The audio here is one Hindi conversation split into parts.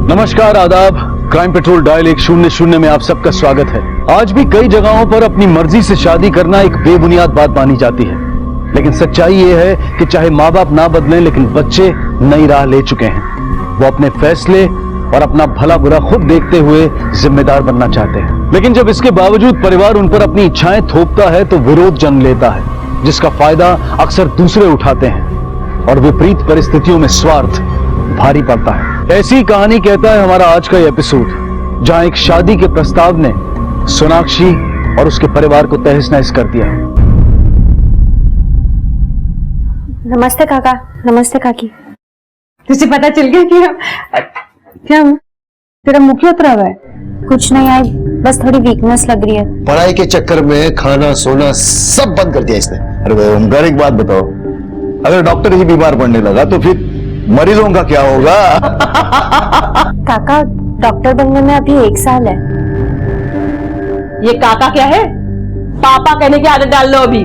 नमस्कार, आदाब। क्राइम पेट्रोल डायल 100 में आप सबका स्वागत है। आज भी कई जगहों पर अपनी मर्जी से शादी करना एक बेबुनियाद बात मानी जाती है, लेकिन सच्चाई ये है कि चाहे माँ बाप ना बदलें, लेकिन बच्चे नई राह ले चुके हैं। वो अपने फैसले और अपना भला बुरा खुद देखते हुए जिम्मेदार बनना चाहते हैं, लेकिन जब इसके बावजूद परिवार उन पर अपनी इच्छाएं थोपता है तो विरोध जन्म लेता है, जिसका फायदा अक्सर दूसरे उठाते हैं और विपरीत परिस्थितियों में स्वार्थ भारी पड़ता है। ऐसी कहानी कहता है हमारा आज का एपिसोड, जहां एक शादी के प्रस्ताव ने सोनाक्षी और उसके परिवार को तहस नहस कर दिया। नमस्ते काका। नमस्ते काकी। तुझे पता चल गया क्या तेरा मुंह क्यों उतरा हुआ है? कुछ नहीं आई, बस थोड़ी वीकनेस लग रही है। पढ़ाई के चक्कर में खाना सोना सब बंद कर दिया इसने। अरे भाई ओमकार, एक बात बताओ, अगर डॉक्टर ही बीमार पड़ने लगा तो फिर मरीजों का क्या होगा? काका, डॉक्टर बनने में अभी 1 साल है। ये काका क्या है? पापा कहने की आदत डाल लो अभी।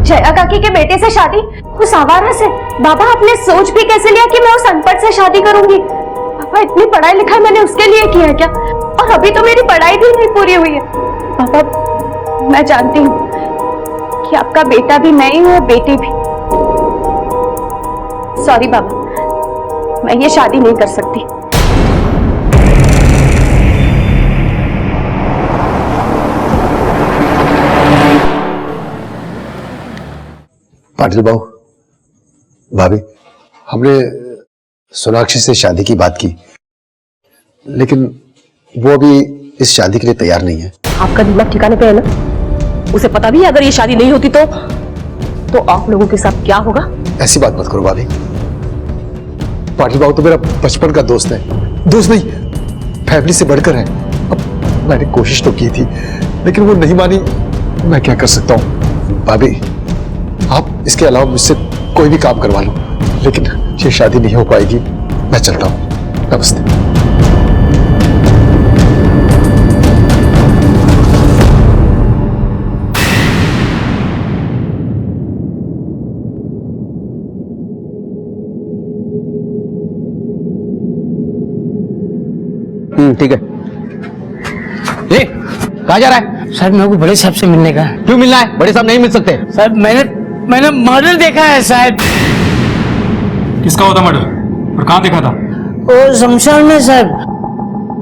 जया काकी के बेटे से शादी उस आवारा से? बाबा, आपने सोच भी कैसे लिया कि मैं उस अनपढ़ से शादी करूंगी? पापा, इतनी पढ़ाई लिखाई मैंने उसके लिए किया है क्या? और अभी तो मेरी पढ़ाई भी नहीं पूरी हुई है। पापा, मैं जानती हूँ कि आपका बेटा भी मैं ही हूँ और बेटी भी। सॉरी बाबा, मैं ये शादी नहीं कर सकती। पाटिल बाबू, भाभी, हमने सोनाक्षी से शादी की बात की, लेकिन वो अभी इस शादी के लिए तैयार नहीं है। आपका दिमाग ठिकाने पे है ना? उसे पता भी है अगर ये शादी नहीं होती तो आप लोगों के साथ क्या होगा? ऐसी बात मत करो भाभी। पाटिल बाबू तो मेरा बचपन का दोस्त है, दोस्त नहीं फैमिली से बढ़कर है। अब मैंने कोशिश तो की थी, लेकिन वो नहीं मानी। मैं क्या कर सकता हूँ भाभी? आप इसके अलावा मुझसे कोई भी काम करवा लो, लेकिन ये शादी नहीं हो पाएगी। मैं चलता हूँ, नमस्ते। ठीक है। कहाँ जा रहा है? सर, मेरे को बड़े साहब से मिलने का। क्यों मिलना है? बड़े साहब नहीं मिल सकते। सर, मैंने मर्डर देखा है साहब। किसका होता मर्डर और कहाँ देखा था? वो शमशान में साहब,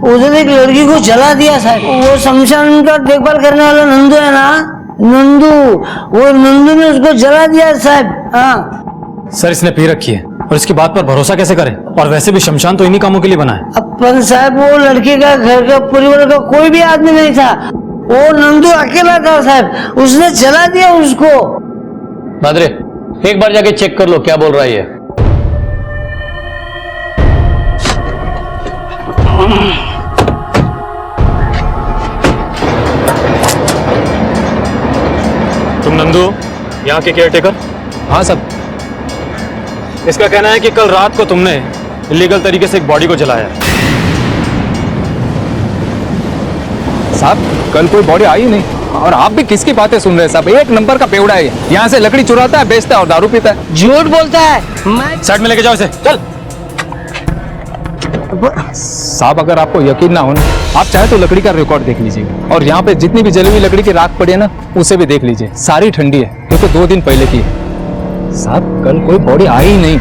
उधर एक लड़की को जला दिया साहब। वो शमशान का देखभाल करने वाला नंदू है ना, नंदू, वो नंदू ने उसको जला दिया साहब। हाँ सर, इसने पी रखी है और इसकी बात पर भरोसा कैसे करें? और वैसे भी शमशान तो इन्हीं कामों के लिए बना है। अपन साहब, वो लड़के का घर का परिवार का कोई भी आदमी नहीं था, वो नंदू अकेला था साहब, उसने जला दिया उसको। बादरे, एक बार जाके चेक कर लो क्या बोल रहा है ये। तुम नंदू, यहाँ के केयरटेकर? हाँ सब। इसका कहना है कि कल रात को तुमने इलीगल तरीके से एक बॉडी को जलाया है। साहब, कल कोई बॉडी आई नहीं, और आप भी किसकी बातें सुन रहे हैं साहब? एक नंबर का बेवड़ा है, यहाँ से लकड़ी चुराता है, बेचता है और दारू पीता है। झूठ बोलता है। मैं साइड में लेके जाओ इसे, चल। साहब, अगर आपको यकीन ना हो ना, आप चाहे तो लकड़ी का रिकॉर्ड देख लीजिए, और यहाँ पे जितनी भी जली हुई लकड़ी की राख पड़ी है ना, उसे भी देख लीजिए। सारी ठंडी है, क्योंकि 2 दिन पहले की है। साहब, कल कोई बॉडी आई ही नहीं।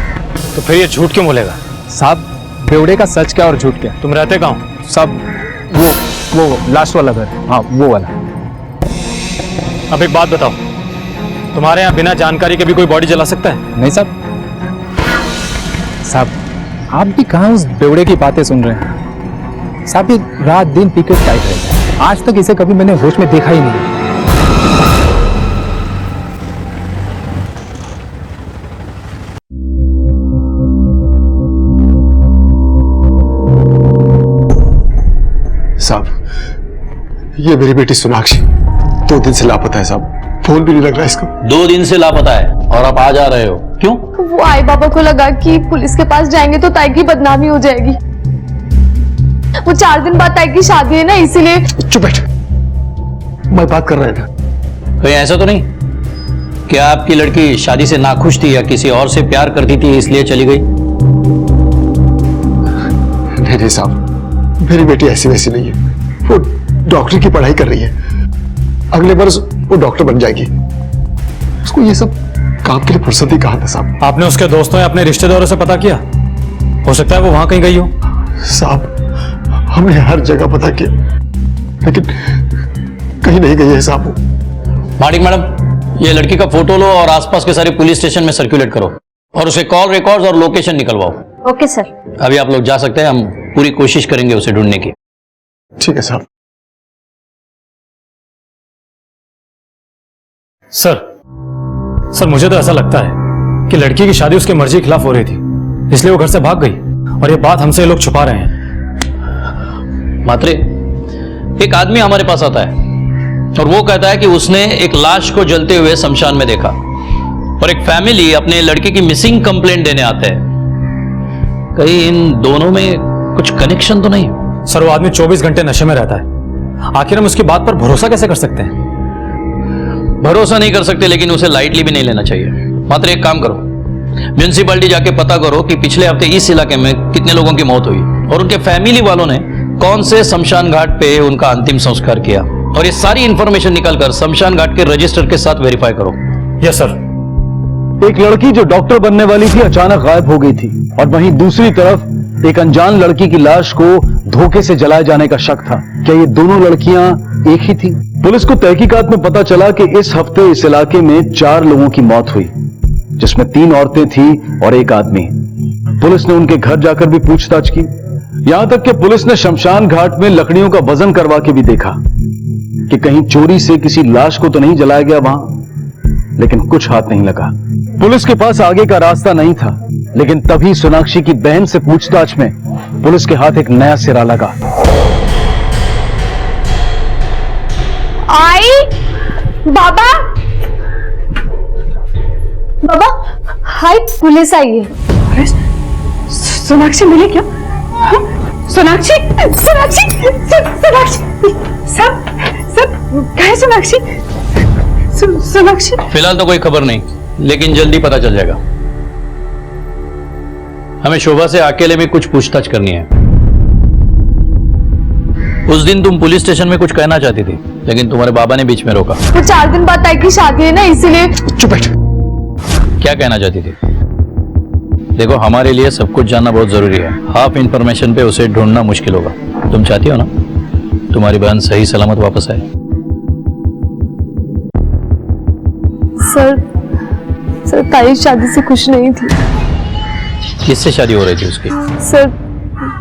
तो फिर ये झूठ क्यों बोलेगा? साहब, बेवड़े का सच क्या और झूठ क्या? तुम रहते कहाँ? सब वो लास्ट वाला घर, हाँ वो वाला। अब एक बात बताओ, तुम्हारे यहाँ बिना जानकारी के भी कोई बॉडी जला सकता है? नहीं साहब। साहब, आप भी कहाँ उस बेवड़े की बातें सुन रहे हैं? साहब, ये रात दिन पीके टाइट रहता है। आज तक इसे कभी मैंने होश में देखा ही नहीं। साहब, ये मेरी बेटी सोनाक्षी 2 दिन से लापता है साहब। फोन भी नहीं लग रहा इसको। 2 दिन से लापता है और आप आ जा रहे हो, क्यों? वो आई बाबा को लगा कि पुलिस के पास जाएंगे तो ताई की बदनामी हो जाएगी। वो 4 दिन बाद ताई की शादी है ना, इसीलिए। चुप बैठ, मैं बात कर रहा था। कहीं ऐसा तो नहीं क्या आपकी लड़की शादी से नाखुश थी या किसी और से प्यार करती थी इसलिए चली गई? नहीं साहब, मेरी बेटी ऐसी वैसी नहीं है। वो डॉक्टर की पढ़ाई कर रही है, अगले बरस वो डॉक्टर बन जाएगी। उसको ये सब काम के लिए फुर्सत ही कहा था साहब। आपने उसके दोस्तों या अपने रिश्तेदारों से पता किया? हो सकता है वो वहां कहीं गई हो। साहब हमने हर जगह पता किया, लेकिन कहीं नहीं गई है साहब। मार्डिक मैडम, ये लड़की का फोटो लो और आसपास के सारे पुलिस स्टेशन में सर्कुलेट करो और उसे कॉल रिकॉर्ड्स और लोकेशन निकलवाओ। Okay sir. अभी आप लोग जा सकते हैं, हम पूरी कोशिश करेंगे उसे ढूंढने की। ठीक है साहब। सर मुझे तो ऐसा लगता है कि लड़की की शादी उसकी मर्जी के खिलाफ हो रही थी, इसलिए वो घर से भाग गई और ये बात हमसे लोग छुपा रहे हैं। मात्रे, एक आदमी हमारे पास आता है और वो कहता है कि उसने एक लाश को जलते हुए शमशान में देखा, और एक फैमिली अपने लड़के की मिसिंग कंप्लेंट देने आते हैं। कहीं इन दोनों में कुछ कनेक्शन तो नहीं? सर, वो आदमी 24 घंटे नशे में रहता है, आखिर हम उसकी बात पर भरोसा कैसे कर सकते हैं? भरोसा नहीं कर सकते, लेकिन उसे लाइटली भी नहीं लेना चाहिए। मात्र एक काम करो, म्यूनिसिपैलिटी जाके पता करो कि पिछले हफ्ते इस इलाके में कितने लोगों की मौत हुई और उनके फैमिली वालों ने कौन से शमशान घाट पे उनका अंतिम संस्कार किया, और ये सारी इंफॉर्मेशन निकालकर शमशान घाट के रजिस्टर के साथ वेरीफाई करो। Yes sir. एक लड़की जो डॉक्टर बनने वाली थी अचानक गायब हो गई थी, और वहीं दूसरी तरफ एक अनजान लड़की की लाश को धोखे से जलाए जाने का शक था। क्या ये दोनों लड़कियां एक ही थी? पुलिस को तहकीकात में पता चला कि इस हफ्ते इस इलाके में 4 लोगों की मौत हुई, जिसमें 3 औरतें थी और एक आदमी। पुलिस ने उनके घर जाकर भी पूछताछ की, यहां तक कि पुलिस ने शमशान घाट में लकड़ियों का वजन करवा के भी देखा कि कहीं चोरी से किसी लाश को तो नहीं जलाया गया वहां, लेकिन कुछ हाथ नहीं लगा। पुलिस के पास आगे का रास्ता नहीं था, लेकिन तभी सोनाक्षी की बहन से पूछताछ में पुलिस के हाथ एक नया सिरा लगा। आई बाबा, बाबा, हाय, पुलिस आई है। अरे सोनाक्षी मिली क्या? हाँ? सोनाक्षी, सोनाक्षी, सोनाक्षी, सब क्या है सोनाक्षी? सोनाक्षी? फिलहाल तो कोई खबर नहीं, लेकिन जल्दी पता चल जाएगा। हमें शोभा से अकेले में कुछ पूछताछ करनी है। उस दिन तुम पुलिस स्टेशन में कुछ कहना चाहती थी, लेकिन तुम्हारे बाबा ने बीच में रोका। वो 4 दिन बाद ताई की शादी है ना, इसीलिए। चुप बैठ। क्या कहना चाहती थी? देखो, हमारे लिए सब कुछ जानना बहुत जरूरी है। हाफ इंफॉर्मेशन पे उसे ढूंढना मुश्किल होगा। तुम चाहती हो ना तुम्हारी बहन सही सलामत वापस आए? सर ताई शादी से खुश नहीं थी। किससे शादी हो रही थी उसकी? सर,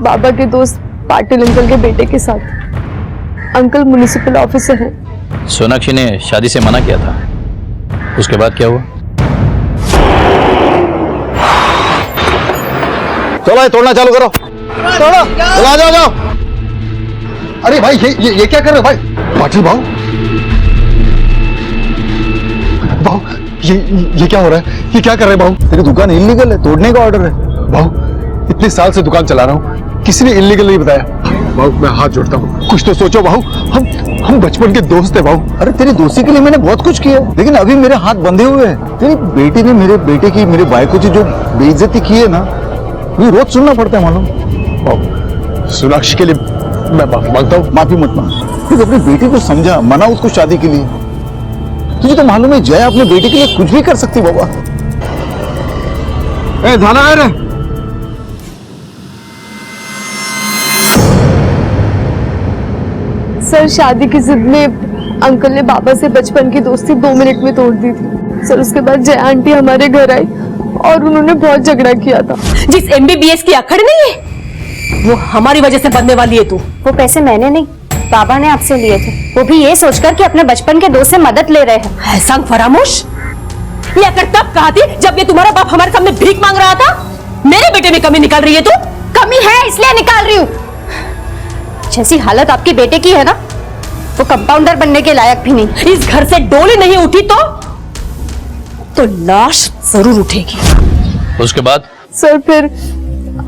बाबा के दोस्त पाटिल अंकल के बेटे के साथ। अंकल म्युनिसिपल ऑफिसर हैं। सोनाक्षी ने शादी से मना किया था, उसके बाद क्या हुआ? चलो ये तोड़ना चालू करो, तोड़ो, चलो आ जाओ, जाओ। अरे भाई ये क्या कर रहे हो भाई? पाटिल भाऊ, भाऊ ये क्या हो रहा है? ये क्या कर रहे हैं भाऊ? तेरी दुकान इल्लीगल है, तोड़ने का ऑर्डर है। भाऊ इतने साल से दुकान चला रहा हूँ, किसी ने इल्लीगल नहीं बताया। भाऊ मैं हाथ जोड़ता हूँ, कुछ तो सोचो भाऊ। हम बचपन के दोस्त हैं भाऊ। अरे तेरी दोस्ती के लिए मैंने बहुत कुछ किया, लेकिन अभी मेरे हाथ बंधे हुए हैं। तेरी बेटी ने मेरे बेटे की, मेरे भाई को जो बेइज्जती की है ना, ये रोज सुनना पड़ता है मालूम। भाऊ सोनाक्षी के लिए मैं माफी मांगता हूँ। माफी मत मांग, तू अपनी बेटी को समझा, मना उसको शादी के लिए। तुझे तो मालूम है जया अपने बेटे के लिए कुछ भी कर सकती बाबा। ए धाना है रे। सर, शादी की जिद में अंकल ने बाबा से बचपन की दोस्ती 2 मिनट में तोड़ दी थी। सर, उसके बाद जया आंटी हमारे घर आई और उन्होंने बहुत झगड़ा किया था। जिस MBBS की अखड़ नहीं है, वो हमारी वजह से बनने वाली है। तू वो पैसे मैंने नहीं, बाबा ने आपसे लिए थे, वो भी ये सोचकर कि अपने बचपन के दोस्त से मदद ले रहे हैं। ऐसा फरामोश, ये अकड़ तब कहा थी जब ये तुम्हारा बाप हमारे सामने भीख मांग रहा था। मेरे बेटे में कमी निकाल रही है तू। कमी है इसलिए निकाल रही हूँ। जैसी हालत आपके बेटे की है ना, वो कंपाउंडर बनने के लायक भी नहीं। इस घर से डोली नहीं उठी तो लाश जरूर उठेगी। उसके बाद? सर, फिर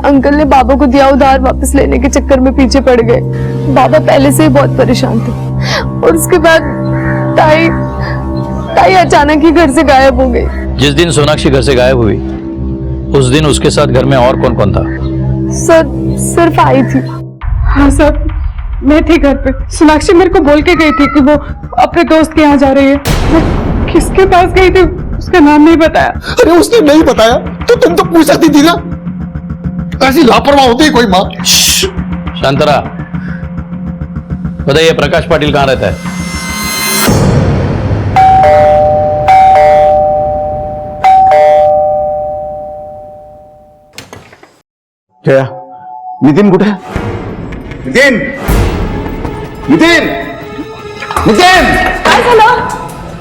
अंकल ने बाबा को दिया उधार वापस लेने के चक्कर में पीछे पड़ गए। बाबा पहले से ही बहुत परेशान थे, और उसके बाद ताई अचानक ही घर से गायब हो गई। जिस दिन सोनाक्षी घर से गायब हुई, उस दिन उसके साथ घर में और कौन कौन था? सर सिर्फ आई थी। हाँ सर, मैं थी घर पे। सोनाक्षी मेरे को बोल के गई थी कि वो अपने दोस्त के यहाँ जा रही है। मैं किसके पास गई थी उसका नाम नहीं बताया। अरे उसने नहीं बताया तो तुम तो पूछ सकती थी ना। ऐसी लापरवाह होती है कोई माँ? शांतरा, बताइए प्रकाश पाटिल कहाँ रहता है? जया, नितिन कुठे आहे? नितिन, नितिन, नितिन! काय झालं?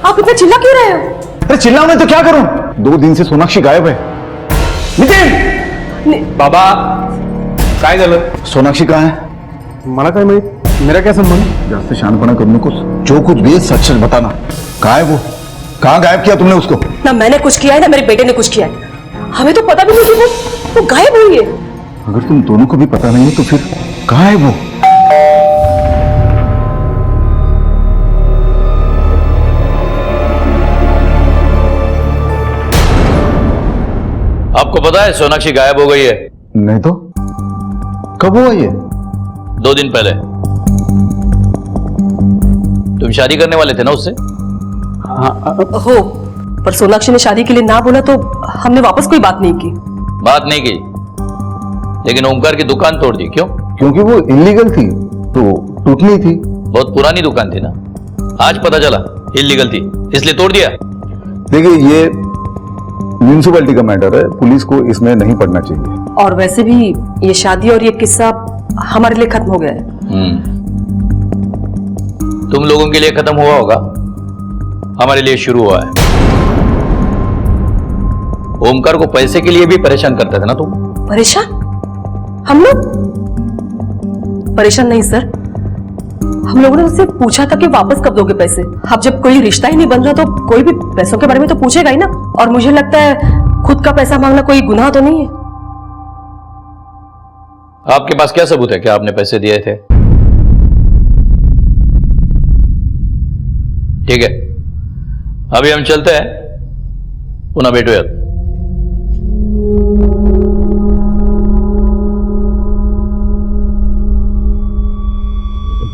आप इतना चिल्ला क्यों रहे हो? अरे चिल्लाऊं मैं तो क्या करूं? 2 दिन से सोनाक्षी गायब है। नितिन! बाबा काय झालं? सोनाक्षी कहाँ है? मला काय माहित, मेरा क्या संबंध? जास्त शहाणपणा करू नकोस। जो कुछ भी है सच सच बताना। कहाँ है वो? कहाँ गायब किया तुमने उसको? ना मैंने कुछ किया है ना मेरे बेटे ने कुछ किया है। हमें तो पता भी नहीं कि वो गायब हुई है। अगर तुम दोनों को भी पता नहीं है तो फिर कहाँ है वो? आपको पता है सोनाक्षी गायब हो गई है? नहीं तो कब हुआ ये? 2 दिन पहले। तुम शादी करने वाले थे ना उससे? हो, पर सोनाक्षी ने शादी के लिए ना बोला तो हमने वापस कोई बात नहीं की। बात नहीं की, लेकिन ओमकार की दुकान तोड़ दी। क्यों? क्योंकि वो इलीगल थी तो टूटनी थी। बहुत पुरानी दुकान थी ना। आज पता चला इलीगल थी, इसलिए तोड़ दिया। देखिए, ये म्यूनिसिपैलिटी का मैटर है, पुलिस को इसमें नहीं पड़ना चाहिए। और वैसे भी ये शादी और ये किस्सा हमारे लिए खत्म हो गया है। तुम लोगों के लिए खत्म हुआ होगा, हमारे लिए शुरू हुआ है। ओमकार को पैसे के लिए भी परेशान करते थे ना तुम? परेशान? हम लोग परेशान नहीं सर, हम लोगों ने उससे पूछा था कि वापस कब दोगे पैसे। अब जब कोई रिश्ता ही नहीं बन रहा तो कोई भी पैसों के बारे में तो पूछेगा ही ना। और मुझे लगता है खुद का पैसा मांगना कोई गुनाह तो नहीं है। आपके पास क्या सबूत है कि आपने पैसे दिए थे? ठीक है, अभी हम चलते हैं, पुनः भेटूयात।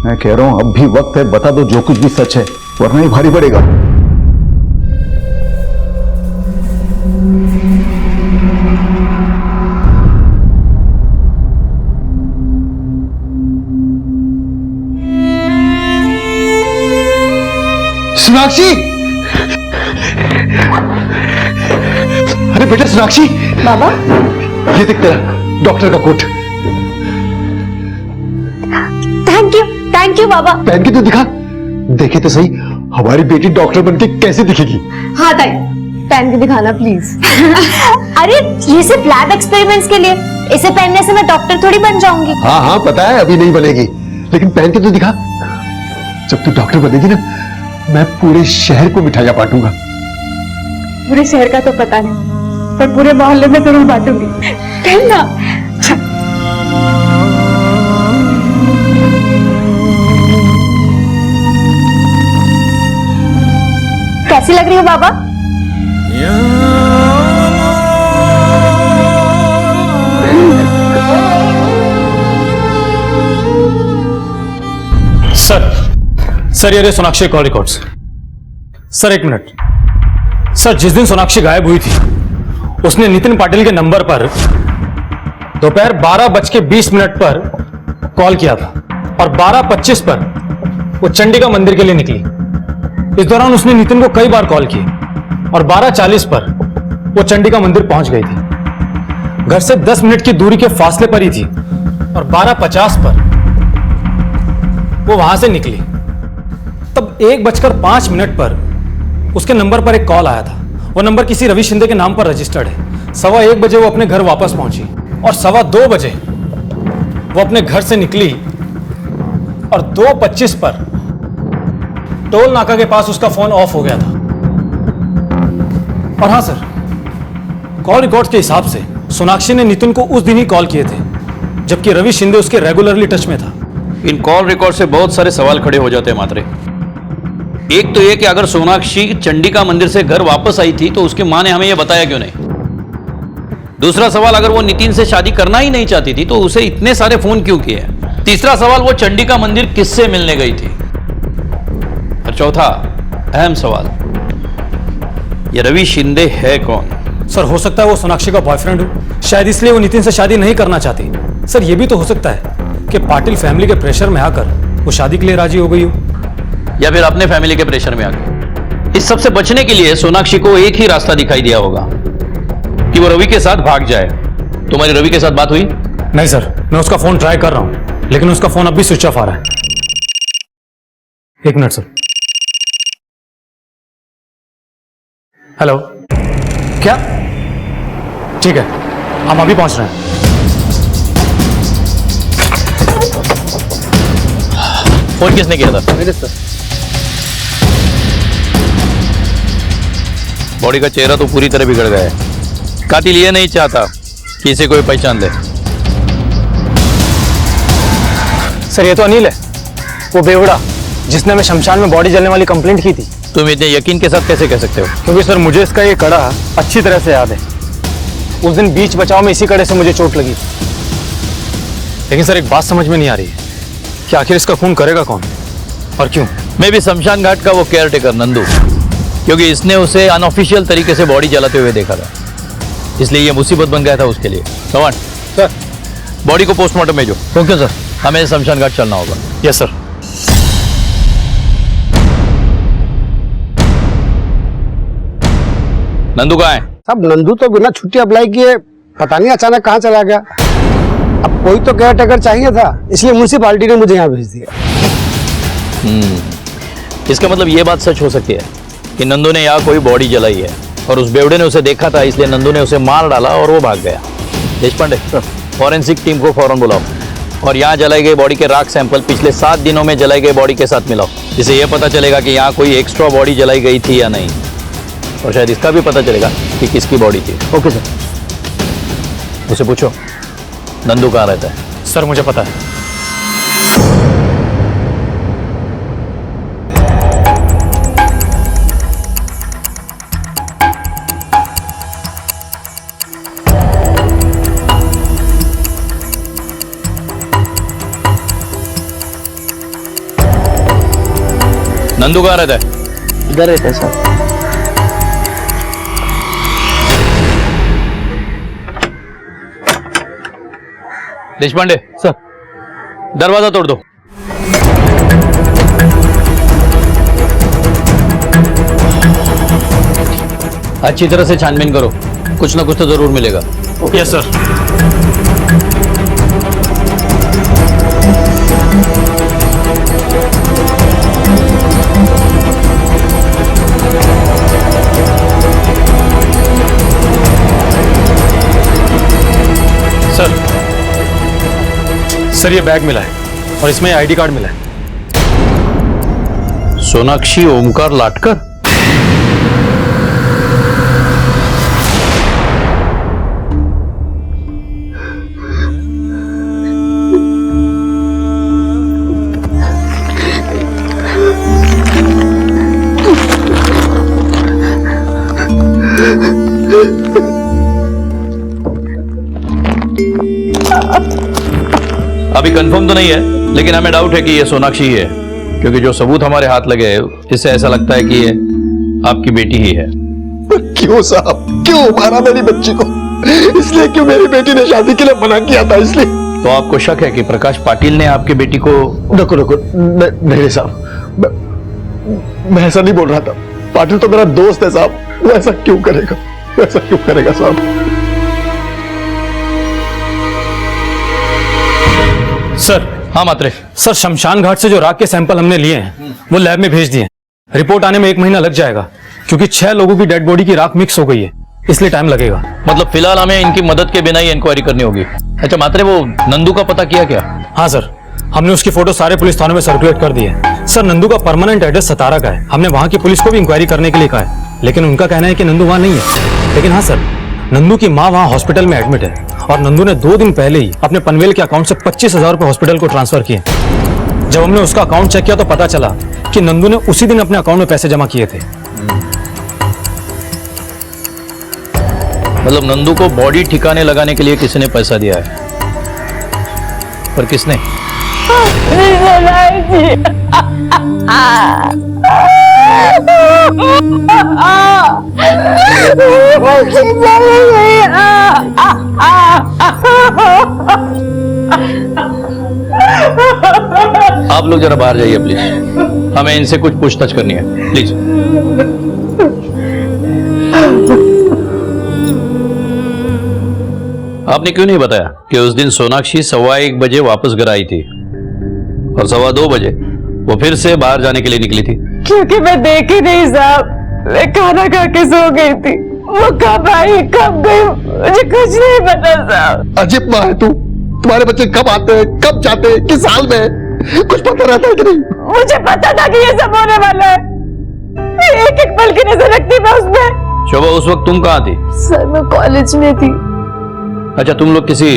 मैं कह रहा हूं अब भी वक्त है, बता दो जो कुछ भी सच है, वरना ही भारी पड़ेगा। सोनाक्षी! अरे बेटा सोनाक्षी! बाबा, ये देख तेरा डॉक्टर का कोट। थैंक यू बाबा। पहन के तो दिखा, देखे तो सही हमारी बेटी डॉक्टर बनके कैसे दिखेगी। हाँ ताई, पहन के दिखाना प्लीज। अरे ये सिर्फ लैब एक्सपेरिमेंट्स के लिए, इसे पहनने से मैं डॉक्टर थोड़ी बन जाऊंगी। हाँ हाँ पता है, अभी नहीं बनेगी, लेकिन पहन के तो दिखा। जब तू डॉक्टर बनेगी ना, मैं पूरे शहर को मिठाइयां बांटूंगा। पूरे शहर का तो पता नहीं, पर पूरे मोहल्ले में जरूर बांटूंगी। पहनना। कैसी लग रही हो बाबा? सर ये रहे Sonakshi call records. Sir 1 minute. Sir जिस दिन सोनाक्षी गायब हुई थी उसने नितिन पाटिल के नंबर पर दोपहर 12:20 पर कॉल किया था और 12:25 पर वो चंडिका मंदिर के लिए निकली। इस दौरान उसने नितिन को कई बार कॉल की और 12:40 पर वो चंडिका मंदिर पहुंच गई थी। घर से 10 मिनट की दूरी के फासले पर ही थी और 12:50 पर वो वहां से निकली। तब 1:05 पर उसके नंबर पर एक कॉल आया था। वो नंबर किसी रवि शिंदे के नाम पर रजिस्टर्ड है। 1:15 बजे वो अपने घर वापस पहुंची और 2:15 बजे वो अपने घर से निकली और 2:25 पर टोल नाका के पास उसका फोन ऑफ हो गया था। और हाँ सर, कॉल रिकॉर्ड्स के हिसाब से सोनाक्षी ने नितिन को उस दिन ही कॉल किए थे जबकि रवि शिंदे उसके रेगुलरली टच में था। इन कॉल रिकॉर्ड से बहुत सारे सवाल खड़े हो जाते हैं मात्रे। एक तो ये कि अगर सोनाक्षी चंडिका मंदिर से घर वापस आई थी तो उसकी मां ने हमें यह बताया क्यों नहीं? दूसरा सवाल, अगर वो नितिन से शादी करना ही नहीं चाहती थी तो उसे इतने सारे फोन क्यों किए? तीसरा सवाल, वो चंडिका मंदिर किससे मिलने गई थी? और चौथा अहम सवाल, ये रवि शिंदे है कौन? सर हो सकता है वो सोनाक्षी का बॉयफ्रेंड हो, शायद इसलिए वो नितिन से शादी नहीं करना चाहती। सर ये भी तो हो सकता है कि पाटिल फैमिली के प्रेशर में आकर वो शादी के लिए राजी हो गई हो, या फिर अपने फैमिली के प्रेशर में आकर। इस सब से बचने के लिए सोनाक्षी को एक ही रास्ता दिखाई दिया होगा कि वो रवि के साथ भाग जाए। तुम्हारी रवि के साथ बात हुई? नहीं सर, मैं उसका फोन ट्राई कर रहा हूं लेकिन उसका फोन अब भी स्विच ऑफ आ रहा है। एक मिनट सर। हेलो, क्या? ठीक है, हम अभी पहुंच रहे हैं। फोन किसने किया था? मेरे सर। बॉडी का चेहरा तो पूरी तरह बिगड़ गया है। कातिल ये नहीं चाहता कि इसे कोई पहचान ले। सर ये तो अनिल है, वो बेवड़ा जिसने हमें शमशान में बॉडी जलने वाली कंप्लेंट की थी। तुम इतने यकीन के साथ कैसे कह सकते हो? क्योंकि सर मुझे इसका ये कड़ा अच्छी तरह से याद है। उस दिन बीच बचाव में इसी कड़े से मुझे चोट लगी। लेकिन सर एक बात समझ में नहीं आ रही है कि आखिर इसका खून करेगा कौन और क्यों? मैं भी शमशान घाट का वो केयर टेकर नंदू, क्योंकि इसने उसे अनऑफिशियल तरीके से बॉडी जलाते हुए देखा था, इसलिए ये मुसीबत बन गया था उसके लिए। भगवान सर, बॉडी को पोस्टमार्टम भेजो। Okay sir. हमें शमशान घाट चलना होगा। Yes sir. नंदू कहाँ है? अब नंदू तो बिना छुट्टी अप्लाई किए पता नहीं अचानक कहाँ चला गया। अब कोई तो केयर टेकर चाहिए था, इसलिए म्यूनसिपालिटी ने मुझे यहाँ भेज दिया। इसका मतलब ये बात सच हो सकती है कि नंदू ने यहाँ कोई बॉडी जलाई है और उस बेवड़े ने उसे देखा था, इसलिए नंदू ने उसे मार डाला और वो भाग गया। देशपांडे, फॉरेंसिक टीम को फौरन बुलाओ और यहाँ जलाई गई बॉडी के राख सैंपल पिछले 7 दिनों में जलाई गई बॉडी के साथ मिलाओ, जिससे यह पता चलेगा कि यहाँ कोई एक्स्ट्रा बॉडी जलाई गई थी या नहीं, और शायद इसका भी पता चलेगा कि किसकी बॉडी थी। Okay sir. उसे पूछो नंदू कहाँ रहता है। सर मुझे पता है। नंदू कहाँ रहता है? इधर रहता है सर। देशपांडे सर। दरवाजा तोड़ दो। अच्छी तरह से छानबीन करो, कुछ ना कुछ तो जरूर मिलेगा। Yes sir. सर ये बैग मिला है और इसमें आईडी कार्ड मिला है। सोनाक्षी ओमकार लाटकर? अभी कंफर्म तो नहीं है, लेकिन हमें डाउट है कि ये सोनाक्षी ही है, क्योंकि जो सबूत हमारे हाथ लगे हैं इससे ऐसा लगता है कि ये आपकी बेटी ही है। क्यों साहब, क्यों मारा मेरी बच्ची को? इसलिए क्यों मेरी बेटी ने शादी के लिए मना किया था? इसलिए तो आपको शक है कि प्रकाश पाटिल ने आपकी बेटी को? रुको रुको, नहीं साहब, मैं ऐसा नहीं बोल रहा था। पाटिल तो मेरा दोस्त है साहब, वो ऐसा क्यों करेगा? वो ऐसा क्यों करेगा साहब? सर। हाँ मात्रे। सर शमशान घाट से जो राख के सैंपल हमने लिए हैं वो लैब में भेज दिए हैं। रिपोर्ट आने में 1 महीना लग जाएगा, क्योंकि 6 लोगों की डेड बॉडी की राख मिक्स हो गई है, इसलिए टाइम लगेगा। मतलब फिलहाल हमें इनकी मदद के बिना ही इंक्वायरी करनी होगी। अच्छा मात्रे, वो नंदू का पता किया क्या? हाँ सर, हमने उसकी फोटो सारे पुलिस थानों में सर्कुलेट कर दी है। सर नंदू का परमानेंट एड्रेस सतारा का है। हमने वहाँ की पुलिस को भी इंक्वायरी करने के लिए कहा है, लेकिन उनका कहना है कि नंदू वहाँ नहीं है। लेकिन हाँ सर, नंदू की माँ वहाँ हॉस्पिटल में एडमिट है और नंदू ने 2 दिन पहले ही अपने पनवेल के अकाउंट से 25,000 रुपए हॉस्पिटल को ट्रांसफर किए। जब हमने उसका अकाउंट चेक किया तो पता चला कि नंदू ने उसी दिन अपने अकाउंट में पैसे जमा किए थे। मतलब नंदू को बॉडी ठिकाने लगाने के लिए किसी ने पैसा दिया है, पर किसने? आप लोग जरा बाहर जाइए प्लीज, हमें इनसे कुछ पूछताछ करनी है, प्लीज। आपने क्यों नहीं बताया कि उस दिन सोनाक्षी 1:15 बजे वापस घर आई थी और 2:15 बजे वो फिर से बाहर जाने के लिए निकली थी? क्योंकि मैं देखी नहीं साहब, मैं खाना खा के सो गई थी। वो कब आई कब गई मुझे कुछ नहीं पता साहब। अजीब माँ है तू, तुम्हारे बच्चे कब आते हैं कब जाते हैं किस हाल में, कुछ पता रहता है कि नहीं? मुझे पता था कि ये सब होने वाला है, मैं एक एक पल की नजर रखती मैं उसमें। शोभा, उस वक्त तुम कहाँ थी? सर मैं कॉलेज में थी। अच्छा, तुम लोग किसी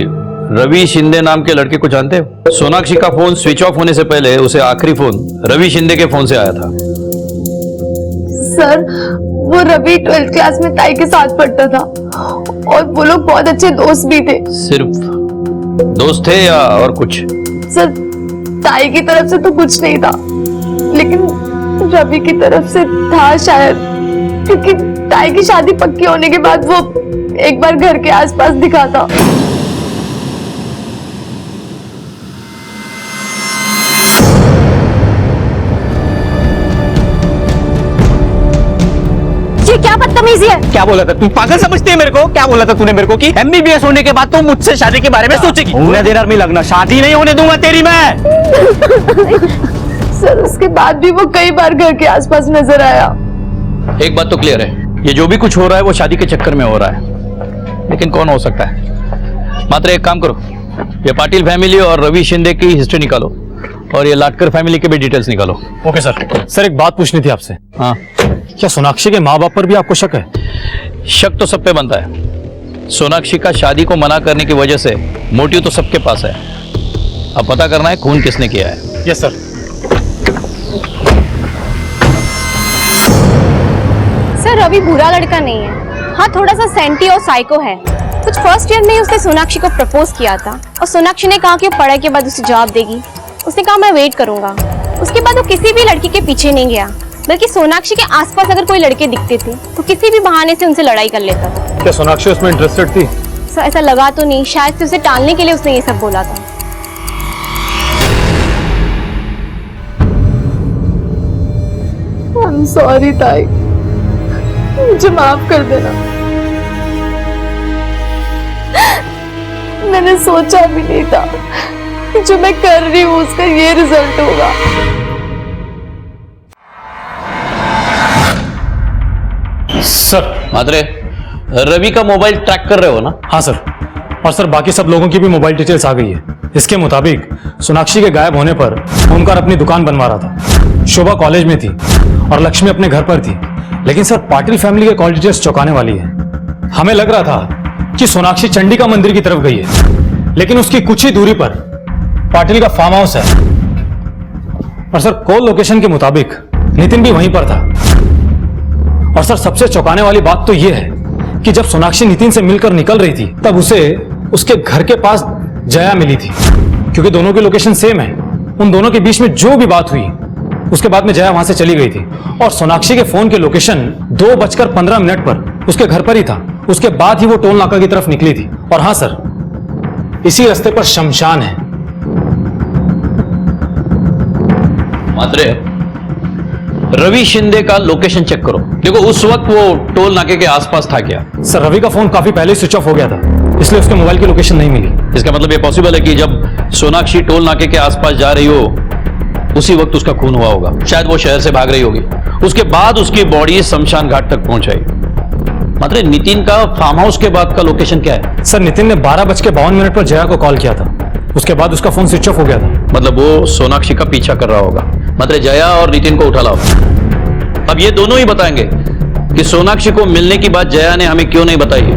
रवि शिंदे नाम के लड़के को जानते हो? सोनाक्षी का फोन स्विच ऑफ होने से पहले उसे आखिरी फोन रवि शिंदे के फोन से आया था। सर वो रवि 12th क्लास में ताई के साथ पढ़ता था और वो लोग बहुत अच्छे दोस्त भी थे। सिर्फ दोस्त थे या और कुछ? सर ताई की तरफ से तो कुछ नहीं था, लेकिन रवि की तरफ से था शायद, क्योंकि ताई की शादी पक्की होने के बाद वो एक बार घर के आसपास दिखा था। ये क्या बदतमीजी है? क्या बोला था? तुम पागल समझती है मेरे को? क्या बोला था तूने मेरे को कि MBBS होने के बाद तो मुझसे शादी के बारे में सोचेगी? उन्हें देर में लगना, शादी नहीं होने दूंगा तेरी मैं। सर उसके बाद भी वो कई बार घर के आसपास नजर आया। एक बात तो क्लियर है, ये जो भी कुछ हो रहा है वो शादी के चक्कर में हो रहा है, लेकिन कौन हो सकता है? मात्र एक काम करो, ये पाटिल फैमिली और रवि शिंदे की हिस्ट्री निकालो और ये लाटकर फैमिली के भी डिटेल्स निकालो। Okay sir. सर एक बात पूछनी थी आपसे। हाँ, क्या सोनाक्षी के माँ बाप पर भी आपको शक है? शक तो सब पे बनता है। सोनाक्षी का शादी को मना करने की वजह से मोटिव तो सबके पास है, अब पता करना है खून किसने किया है। Yes sir. सर रवि बुरा लड़का नहीं है, हाँ थोड़ा सा सेंटी और साइको है। कुछ फर्स्ट ईयर में ही उसने सोनाक्षी को प्रपोज किया था और सोनाक्षी ने कहा कि वो पढ़ाई के बाद उसे जवाब देगी। उसने कहा मैं वेट करूंगा। उसके बाद वो किसी भी लड़की के पीछे नहीं गया, बल्कि सोनाक्षी के आसपास अगर कोई लड़के दिखते थे तो किसी भी बहाने से उनसे लड़ाई कर लेता था। क्या सोनाक्षी उसमें इंटरेस्टेड थी? सर ऐसा लगा तो नहीं, शायद से उसे टालने के लिए उसने ये सब बोला था। I'm sorry ताई, मुझे माफ कर देना। मैंने सोचा भी नहीं था कि जो मैं कर रही हूँ उसका ये रिजल्ट होगा। सर मात्रे, रवि का मोबाइल ट्रैक कर रहे हो ना? हाँ सर, और सर बाकी सब लोगों की भी मोबाइल डिटेल्स आ गई है। इसके मुताबिक सोनाक्षी के गायब होने पर ओमकार अपनी दुकान बनवा रहा था, शोभा कॉलेज में थी और लक्ष्मी अपने घर पर थी। लेकिन सर पाटिल फैमिली के कॉल डिटेल्स चौंकाने वाली है। हमें लग रहा था कि सोनाक्षी चंडिका मंदिर की तरफ गई है, लेकिन उसकी कुछ ही दूरी पर पाटिल का फार्म हाउस है और सर कॉल लोकेशन के मुताबिक नितिन भी वहीं पर था। और सर सबसे चौंकाने वाली बात तो यह है कि जब सोनाक्षी नितिन से मिलकर निकल रही थी तब उसे उसके घर के पास जया मिली थी, क्योंकि दोनों की लोकेशन सेम है। उन दोनों के बीच में जो भी बात हुई उसके बाद में जया वहां से चली गई थी और सोनाक्षी के फोन के लोकेशन 2:15 पर उसके घर पर ही था। उसके बाद ही वो टोल नाका की तरफ निकली थी। और हाँ सर, इसी रास्ते पर शमशान है। मात्रे, रवि शिंदे का लोकेशन चेक करो। देखो उस वक्त वो टोल नाके के आसपास था क्या? सर रवि का फोन काफी पहले स्विच ऑफ हो गया था, इसलिए उसके मोबाइल की लोकेशन नहीं मिली। इसका मतलब ये पॉसिबल है कि जब सोनाक्षी टोल नाके के आसपास जा रही हो उसी वक्त उसका खून हुआ होगा। शायद वो शहर से भाग रही होगी, उसके बाद उसकी बॉडी शमशान घाट तक पहुंचाई। मात्र नितिन का फार्म हाउस के बाद का लोकेशन क्या है? सर नितिन ने 12:52 पर जया को कॉल किया था, उसके बाद उसका फोन स्विच ऑफ हो गया था। मतलब वो सोनाक्षी का पीछा कर रहा होगा। मतलब जया और नितिन को उठा लाओ। अब ये दोनों ही बताएंगे कि सोनाक्षी को मिलने की बात जया ने हमें क्यों नहीं बताई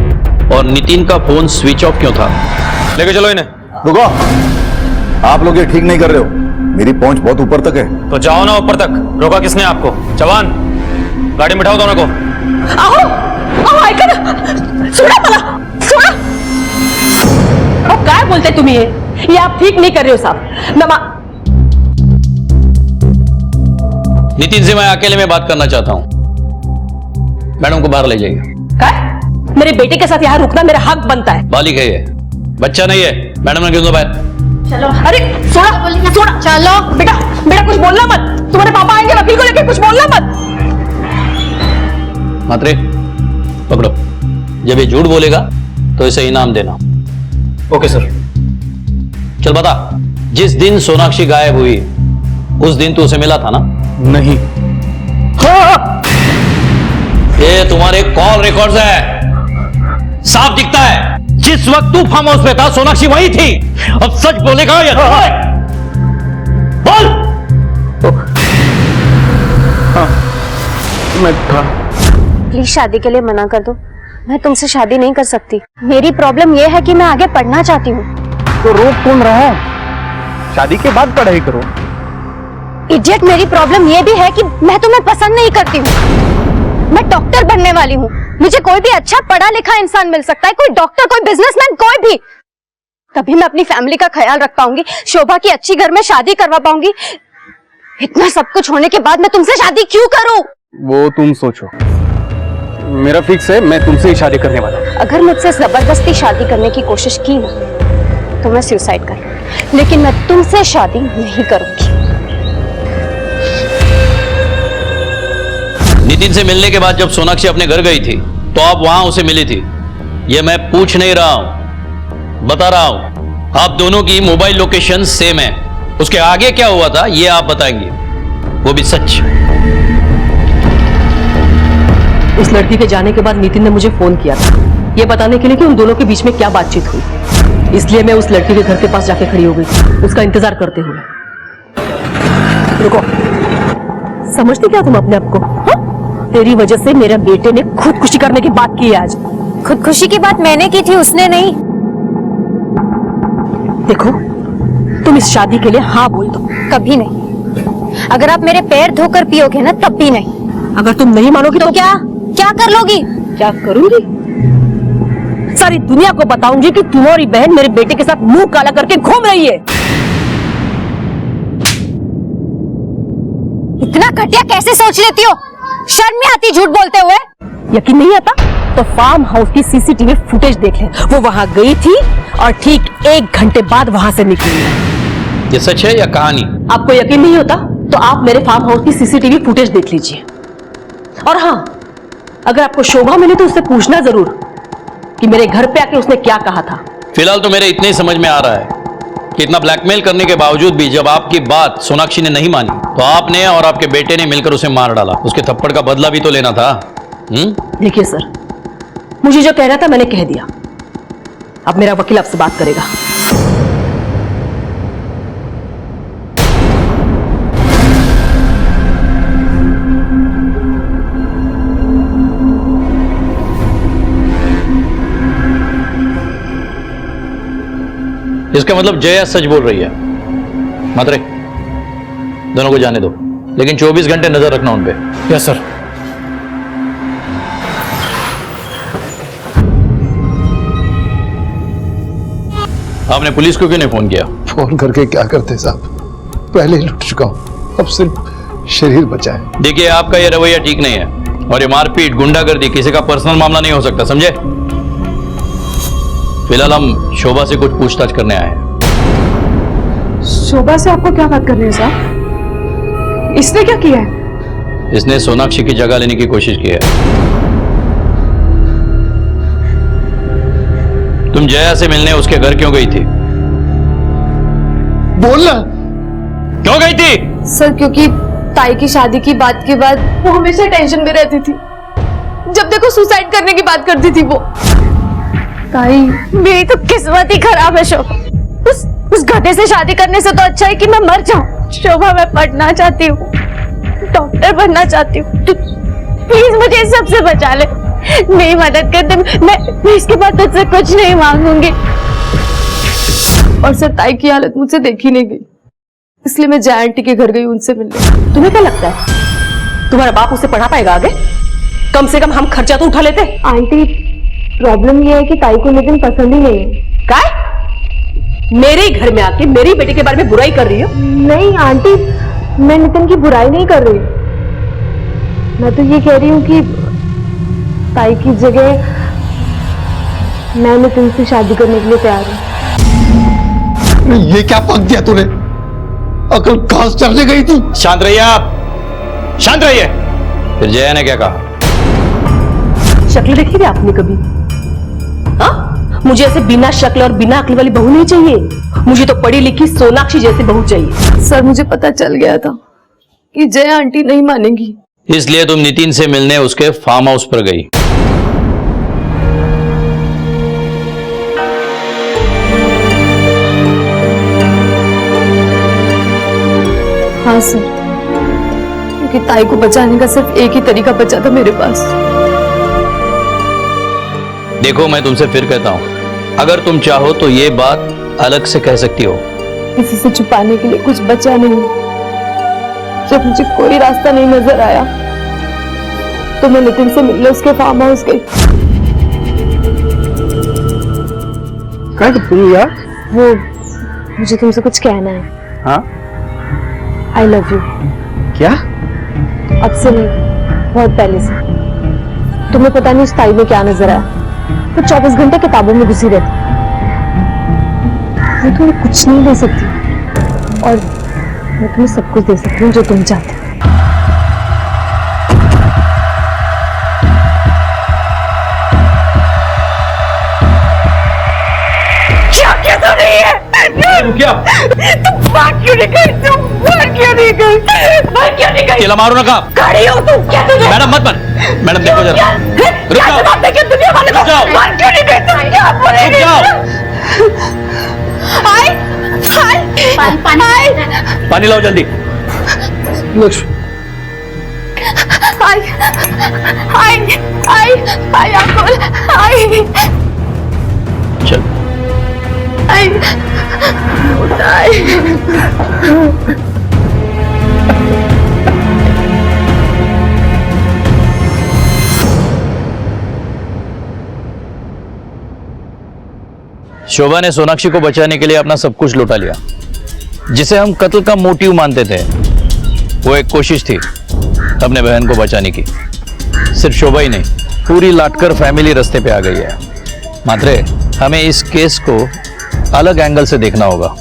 और नितिन का फोन स्विच ऑफ क्यों था। लेके चलो इन्हें। रुको, आप लोग ये ठीक नहीं कर रहे हो, मेरी पहुंच बहुत ऊपर तक है। तो जाओ ना ऊपर तक, रोका किसने आपको? जवान गाड़ी में बिठाओ दोनों को। आओ आओ, ऐका ना, सोडा मला. तुम ये आप ठीक नहीं कर रहे हो साहब। नितिन से मैं अकेले में बात करना चाहता हूं। मैडम को बाहर ले जाइए। क्या? मेरे बेटे के साथ यहाँ रुकना मेरा हक बनता है। बालिक है ये, बच्चा नहीं है। मैडम ने क्यों दो बाहर? चलो। अरे सोना चलो बेटा, बेटा कुछ बोलना मत। तुम्हारे पापा आएंगे वकील को लेकर, कुछ बोलना मत। मात्रे पकड़ो, जब ये झूठ बोलेगा तो इसे इनाम देना। Okay sir. चल बता, जिस दिन सोनाक्षी गायब हुई उस दिन तू उसे मिला था ना? नहीं। ये तुम्हारे कॉल रिकॉर्ड्स है, साफ दिखता है। जिस वक्त तू फार्म हाउस पे था सोनाक्षी वही थी। अब सच बोलेगा या बोल? हाँ, मैं था। प्लीज शादी के लिए मना कर दो, मैं तुमसे शादी नहीं कर सकती। मेरी प्रॉब्लम यह है कि मैं आगे पढ़ना चाहती हूँ। तो रोक कौन रहा है? शादी के बाद पढ़ाई करो। इडियट, मेरी प्रॉब्लम यह भी है कि मैं तुम्हें पसंद नहीं करती हूँ। मैं डॉक्टर बनने वाली हूँ। मुझे कोई भी अच्छा पढ़ा लिखा इंसान मिल सकता है, कोई डॉक्टर, कोई बिजनेसमैन, कोई भी। तभी मैं अपनी फैमिली का ख्याल रख पाऊंगी, शोभा की अच्छी घर में शादी करवा पाऊंगी। इतना सब कुछ होने के बाद मैं तुमसे शादी क्यों करूं? वो तुम सोचो, मेरा फिक्स है, मैं तुमसे ही शादी करने वाला हूं। अगर मुझसे जबरदस्ती शादी करने की कोशिश की ना तो मैं सुसाइड कर लूं, लेकिन मैं तुमसे शादी नहीं करूंगी। नितिन से मिलने के बाद जब सोनाक्षी अपने घर गई थी तो आप वहां उसे मिली थी। ये मैं पूछ नहीं रहा हूं, बता रहा हूं। आप दोनों की मोबाइल लोकेशन सेम है। उसके आगे क्या हुआ था ये आप बताएंगे, वो भी सच। उस लड़की के जाने के बाद नितिन ने मुझे फोन किया था, ये बताने के लिए कि उन दोनों के बीच में क्या बातचीत हुई। इसलिए मैं उस लड़की के घर के पास जाके खड़ी हो गई, उसका इंतजार करते हुए। रुको, समझते क्या तुम अपने आप को? हा? तेरी वजह से मेरे बेटे ने खुदकुशी करने की बात की है आज। खुदकुशी की बात मैंने की थी, उसने नहीं। देखो, तुम इस शादी के लिए हाँ बोल दो। कभी नहीं। अगर आप मेरे पैर धोकर पियोगे ना तब भी नहीं। अगर तुम नहीं मानोगी तो क्या क्या कर लोगी? क्या करूंगी? सारी दुनिया को बताऊंगी कि तुम्हारी बहन मेरे बेटे के साथ मुंह काला करके घूम रही है। इतना घटिया कैसे सोच लेती हो? शर्म नहीं आती झूठ बोलते हुए? यकीन नहीं आता तो फार्म हाउस की सीसीटीवी फुटेज देख ले। वो वहां गई थी और ठीक 1 घंटे बाद वहां से निकली। ये सच है या कहानी? आपको यकीन नहीं होता तो आप मेरे फार्म हाउस की सीसीटीवी फुटेज देख लीजिए। और हाँ, अगर आपको शोभा मिली तो उससे पूछना जरूर कि मेरे घर पे आके उसने क्या कहा था। फिलहाल तो मेरे इतने ही समझ में आ रहा है कि इतना ब्लैकमेल करने के बावजूद भी जब आपकी बात सोनाक्षी ने नहीं मानी तो आपने और आपके बेटे ने मिलकर उसे मार डाला। उसके थप्पड़ का बदला भी तो लेना था। देखिए सर, मुझे जो कह रहा था मैंने कह दिया। अब मेरा वकील आपसे बात करेगा। इसका मतलब जया सच बोल रही है। मात्रे, दोनों को जाने दो, लेकिन 24 घंटे नजर रखना उन पे। Yes sir. आपने पुलिस को क्यों नहीं फोन किया? फोन करके क्या करते साहब, पहले ही लुट चुका हूं, अब सिर्फ शरीर बचा है। देखिए, आपका ये रवैया ठीक नहीं है और ये मारपीट, गुंडागर्दी किसी का पर्सनल मामला नहीं हो सकता, समझे? फिलहाल हम शोभा से कुछ पूछताछ करने आए हैं। शोभा से आपको क्या बात करनी है साहब? इसने क्या किया है? इसने सोनाक्षी की जगह लेने की कोशिश की है। तुम जया से मिलने उसके घर क्यों गई थी? बोलना। क्यों गई थी? सर, क्योंकि ताई की शादी की बात के बाद वो हमेशा टेंशन में रहती थी। जब देखो सुसाइड करने की बात करती थी वो। ताई, मेरी तो किस्मत ही खराब है शोभा। उस गधे से शादी करने से तो अच्छा है कि मैं मर जाऊं। शोभा, मैं पढ़ना चाहती हूँ, डॉक्टर बनना चाहती हूँ। प्लीज मुझे इस सबसे बचा ले, मेरी मदद कर दे। मैं इसके बाद तुझसे कुछ नहीं मांगूंगी। और सर, ताई की हालत मुझसे देखी नहीं गई, इसलिए मैं जया आंटी के घर गई उनसे मिलने। तुम्हें क्या लगता है तुम्हारा बाप उसे पढ़ा पाएगा आगे? कम से कम हम खर्चा तो उठा लेते। आंटी, प्रॉब्लम ये है कि ताई को लेकिन पसंद ही नहीं है। क्या? मेरे ही घर में आके मेरी बेटे के बारे में बुराई कर रही हो? नहीं आंटी, मैं नितिन की बुराई नहीं कर रही हूँ। मैं तो ये कह रही हूँ कि ताई की जगह मैं नितिन से शादी करने के लिए तैयार हूँ। ये क्या पक दिया तूने? अकल घास चढ़ने गई थी। शांत रहिए आप, शांत रहिए। फिर जया ने क्या कहा? शक्ल देखी थी आपने कभी? हाँ, मुझे ऐसे बिना शक्ल और बिना अक्ल वाली बहू नहीं चाहिए। मुझे तो पढ़ी लिखी सोनाक्षी जैसी बहू चाहिए। सर मुझे पता चल गया था कि जया आंटी नहीं मानेगी, इसलिए तुम नितिन से मिलने उसके फार्म हाउस पर गई। हाँ सर, क्योंकि ताई को बचाने का सिर्फ एक ही तरीका बचा था मेरे पास। देखो मैं तुमसे फिर कहता हूं, अगर तुम चाहो तो ये बात अलग से कह सकती हो। किसी से छुपाने के लिए कुछ बचा नहीं। जब मुझे कोई रास्ता नहीं नजर आया तो मैं नितिन से मिलने उसके फार्म हाउस गई। वो मुझे तुमसे कुछ कहना है। हाँ? I love you. क्या? अब से नहीं, बहुत पहले से। तुम्हें पता नहीं उस ताई में क्या नजर आया। वो 24 घंटे किताबों में घुसी रहती। मैं तुम्हें कुछ नहीं दे सकती और मैं तुम्हें सब कुछ दे सकती हूँ जो तुम चाहते हो। क्या? तुम बात क्यों नहीं कर? तुम बात क्यों नहीं कर? बात क्यों नहीं कर? केला मारो ना कहा? खड़ी हो तुम? क्या तुझे? मैडम मत बन। मैडम देखो जरा। रुक क्या जाओ। जवाब देंगे दुनिया वाले को? रुक जाओ। बात क्यों नहीं कर? क्या बोलेंगे? रुक जाओ। हाय हाय पानी पानी लाओ जल्दी। हाय हाय हाय हाय अंकल हाय चल। हाय हाय। शोभा ने सोनाक्षी को बचाने के लिए अपना सब कुछ लुटा लिया। जिसे हम कत्ल का मोटिव मानते थे, वो एक कोशिश थी अपने बहन को बचाने की। सिर्फ शोभा ही नहीं, पूरी लाटकर फैमिली रास्ते पे आ गई है। मात्रे हमें इस केस को अलग एंगल से देखना होगा।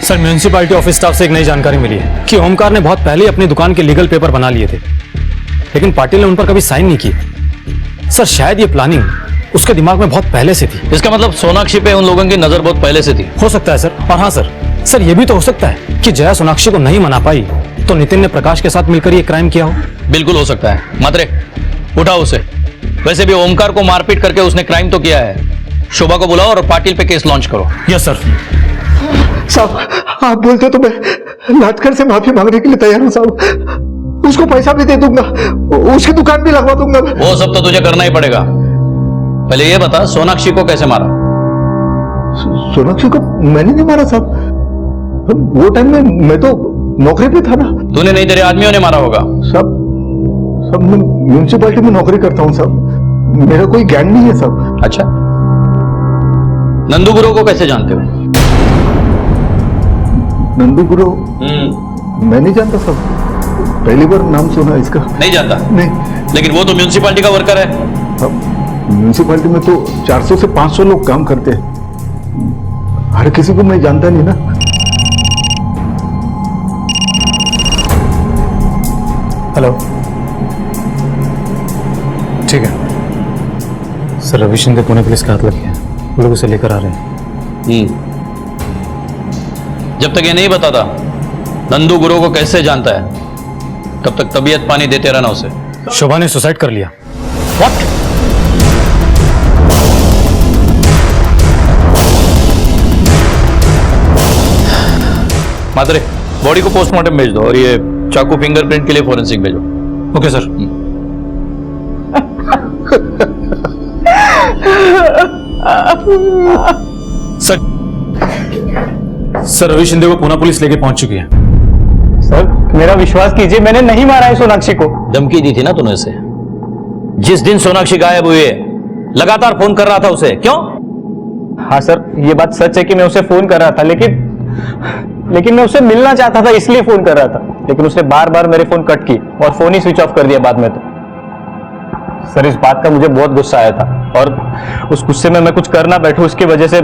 सर म्यूनिसिपैलिटी ऑफिस स्टाफ से एक नई जानकारी मिली है कि ओमकार ने बहुत पहले ही अपनी दुकान के लीगल पेपर बना लिए थे, लेकिन पाटिल ने उन पर कभी साइन नहीं किए। सर शायद ये प्लानिंग उसके दिमाग में बहुत पहले से थी। इसका मतलब सोनाक्षी पे उन लोगों की नजर बहुत पहले से थी। हो सकता है सर। और हाँ सर ये भी तो हो सकता है कि जया सोनाक्षी को नहीं मना पाई तो नितिन ने प्रकाश के साथ मिलकर ये क्राइम किया हो। बिल्कुल हो सकता है। मात्रे उठाओ उसे। वैसे भी ओमकार को मारपीट करके उसने क्राइम तो किया है। शोभा को बुलाओ और पाटिल पे केस लॉन्च करो। Yes sir. साहब आप बोलते तो मैं लाटकर से माफी मांगने के लिए तैयार हूँ साहब। उसको पैसा भी दे दूंगा, उसकी दुकान भी लगवा दूंगा। वो सब तो तुझे करना ही पड़ेगा। पहले ये बता सोनाक्षी को कैसे मारा? सोनाक्षी को मैंने नहीं मारा साहब। वो टाइम में मैं तो नौकरी पे था ना। तूने नहीं, तेरे आदमियों ने मारा होगा। सब मैं म्यूनिसिपैलिटी में नौकरी करता हूँ साहब। मेरा कोई गैंग नहीं है साहब। अच्छा, नंदू गुरु को कैसे जानते हो? नंदू गुरु मैं नहीं जानता साहब, पहली बार नाम सुना इसका। नहीं जानता? नहीं। लेकिन वो तो म्यूनिसिपैलिटी का वर्कर है। म्यूनिसिपैलिटी में तो 400 से 500 लोग काम करते हैं। हर किसी को मैं जानता नहीं ना। हेलो, ठीक है सर। रवि शिंदे पुणे पुलिस का हाथ लग गया, वो लोग उसे लेकर आ रहे हैं। जब तक ये नहीं बताता नंदू गुरु को कैसे जानता है, तब तक तबीयत पानी देते रहना उसे। शोभा ने सुसाइड कर लिया। व्हाट? मात्रे बॉडी को पोस्टमार्टम भेज दो और ये चाकू फिंगरप्रिंट के लिए फॉरेंसिक भेजो। Okay sir. Sir Ravi Shinde को पूना पुलिस लेके पहुंच चुकी है। सर मेरा विश्वास कीजिए, मैंने नहीं मारा है सोनाक्षी को। धमकी दी थी ना तूने उसे? जिस दिन सोनाक्षी गायब हुई है लगातार फोन कर रहा था उसे, क्यों? हाँ सर, ये बात सच है कि मैं उसे फोन कर रहा था, लेकिन मैं उससे मिलना चाहता था इसलिए फोन कर रहा था, लेकिन उसने बार बार मेरे फोन कट की और फोन ही स्विच ऑफ कर दिया बाद में। तो सर इस बात का मुझे बहुत गुस्सा आया था और उस गुस्से में मैं कुछ कर ना बैठूं, उसकी वजह से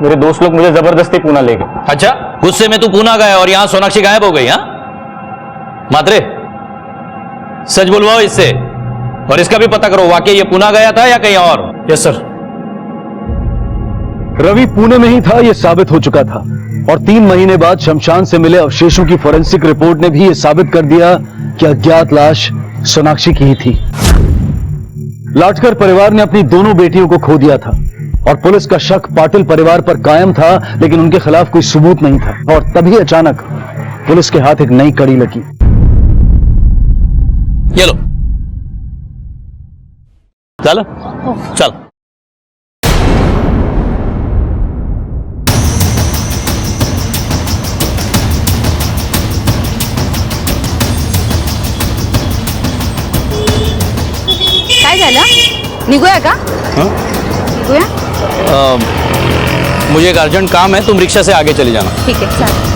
मेरे दोस्त लोग मुझे जबरदस्ती पूना ले गए। अच्छा, गुस्से में तू पूना गया और यहां सोनाक्षी गायब हो गई? हाँ मात्रे, सच बुलवाओ इससे और इसका भी पता करो वाकई ये पूना गया था या कहीं और। Yes sir. रवि पुणे में ही था यह साबित हो चुका था और 3 महीने बाद शमशान से मिले अवशेषों की फोरेंसिक रिपोर्ट ने भी यह साबित कर दिया कि अज्ञात लाश सोनाक्षी की ही थी। लाटकर परिवार ने अपनी दोनों बेटियों को खो दिया था और पुलिस का शक पाटिल परिवार पर कायम था, लेकिन उनके खिलाफ कोई सबूत नहीं था। और तभी अचानक पुलिस के हाथ एक नई कड़ी लगी। ये लो, चल चल। काय झालं? निघूया का? निघूया? मुझे एक अर्जेंट काम है, तुम रिक्शा से आगे चली जाना। ठीक है चालेल।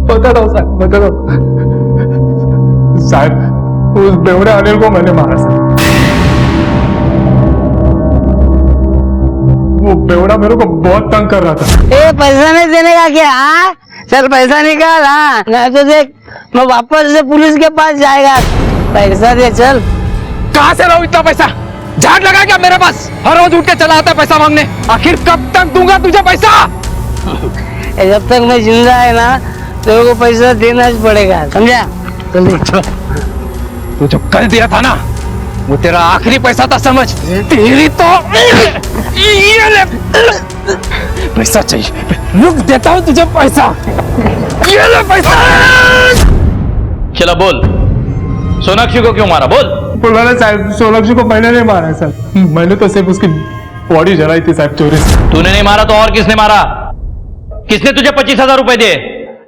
बता दो साहब, बता दो साहब, उस बेवड़े अनिल को मैंने मारा साहब। वो बेवड़ा मेरे को बहुत तंग कर रहा था। ए पैसा नहीं देने का क्या? हाँ चल पैसा निकाल। हाँ नहीं तो देख मैं वापस से पुलिस के पास जाएगा। पैसा दे चल। कहाँ से लाऊं इतना पैसा? झाड़ लगा क्या मेरे पास? हर रोज उठ के चला आता पैसा मांगने। आखिर कब तक दूंगा तुझे पैसा? जब तक मैं जिंदा है ना तेरे को पैसा देना ही पड़ेगा, समझा? जल्दी। तू जब कर दिया था ना वो तेरा आखिरी पैसा था, समझ? तेरी तो ये ले पैसा चाहिए, रुक देता हूँ तुझे पैसा। ये ले पैसा। चला बोल, सोनाक्षी को क्यों मारा? बोल। पुलिस साहब, सोनाक्षी को मैंने नहीं मारा सर, मैंने तो सिर्फ उसकी बॉडी जलाई थी साहब, चोरी से। तूने नहीं मारा तो और किसने मारा? किसने तुझे 25,000 रुपए दिए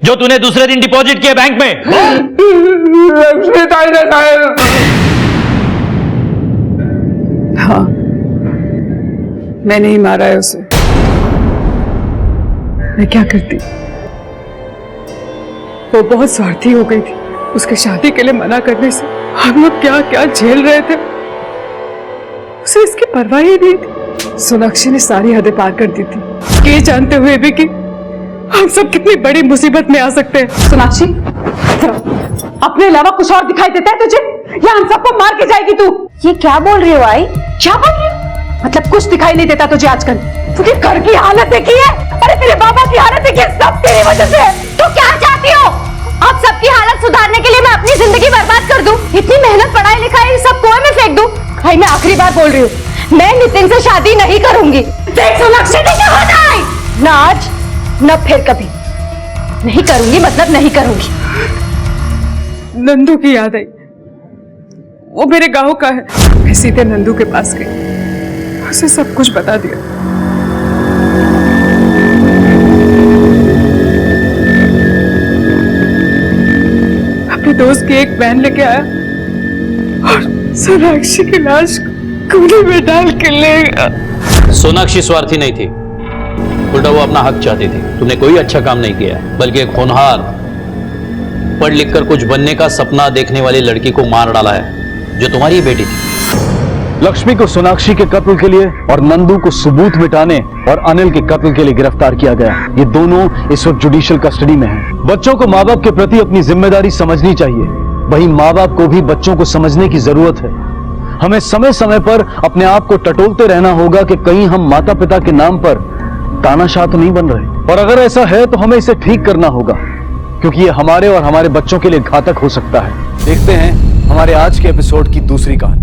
जो तूने दूसरे दिन डिपॉजिट किए बैंक में? लक्ष्मी ताई ने साहब। हाँ मैंने ही मारा है उसे। मैं क्या करती? वो बहुत स्वार्थी हो गई थी। उसके शादी के लिए मना करने से हम लोग क्या क्या झेल रहे थे, उसे इसकी परवाह ही नहीं थी। सोनाक्षी ने सारी हदें पार कर दी थी, ये जानते हुए भी कि हम सब कितनी बड़ी मुसीबत में आ सकते हैं। सोनाक्षी, अपने अलावा कुछ और दिखाई देता है तुझे या हम सबको मार के जाएगी तू? ये क्या बोल रही हो आई? क्या बोल रही हो? मतलब कुछ दिखाई नहीं देता तुझे आजकल? तुझे घर की हालत देखी है? अरे तेरे बाबा की हालत देखी है, सब तेरी वजह से। तो क्या चाहती हो? अब सबकी हालत सुधारने के लिए मैं अपनी जिंदगी बर्बाद कर दूं? इतनी मेहनत पढ़ाई लिखाई सब कुएं में फेंक दूं? भाई मैं आखिरी बार बोल रही हूँ, मैं नितिन से शादी नहीं करूंगी। देख सोनाक्षी, ना आज न फिर कभी। नहीं करूंगी मतलब नहीं करूंगी। नंदू की याद आई, वो मेरे गांव का है। मैं सीधे नंदू के पास गई, उसे सब कुछ बता दिया। अपने दोस्त की एक वैन लेके आया और सोनाक्षी की लाश कूड़े में डाल के ले गया। सोनाक्षी स्वार्थी नहीं थी, उल्टा वो अपना हक चाहती थी। तुमने कोई अच्छा काम नहीं किया, बल्कि एक होनहार पढ़ लिख कर कुछ बनने का सपना देखने वाली लड़की को मार डाला है, जो तुम्हारी बेटी थी। लक्ष्मी को सोनाक्षी के कत्ल के लिए और नंदू को सबूत मिटाने और अनिल के कत्ल के लिए गिरफ्तार किया गया। ये दोनों इस वक्त जुडिशियल कस्टडी में हैं। बच्चों को माँ बाप के प्रति अपनी जिम्मेदारी समझनी चाहिए, वहीं माँ बाप को भी बच्चों को समझने की जरूरत है। हमें समय समय पर अपने आप को टटोलते रहना होगा कि कहीं हम माता पिता के नाम पर तानाशाह तो नहीं बन रहे, और अगर ऐसा है तो हमें इसे ठीक करना होगा, क्योंकि ये हमारे और हमारे बच्चों के लिए घातक हो सकता है। देखते हैं हमारे आज के एपिसोड की दूसरी कहानी।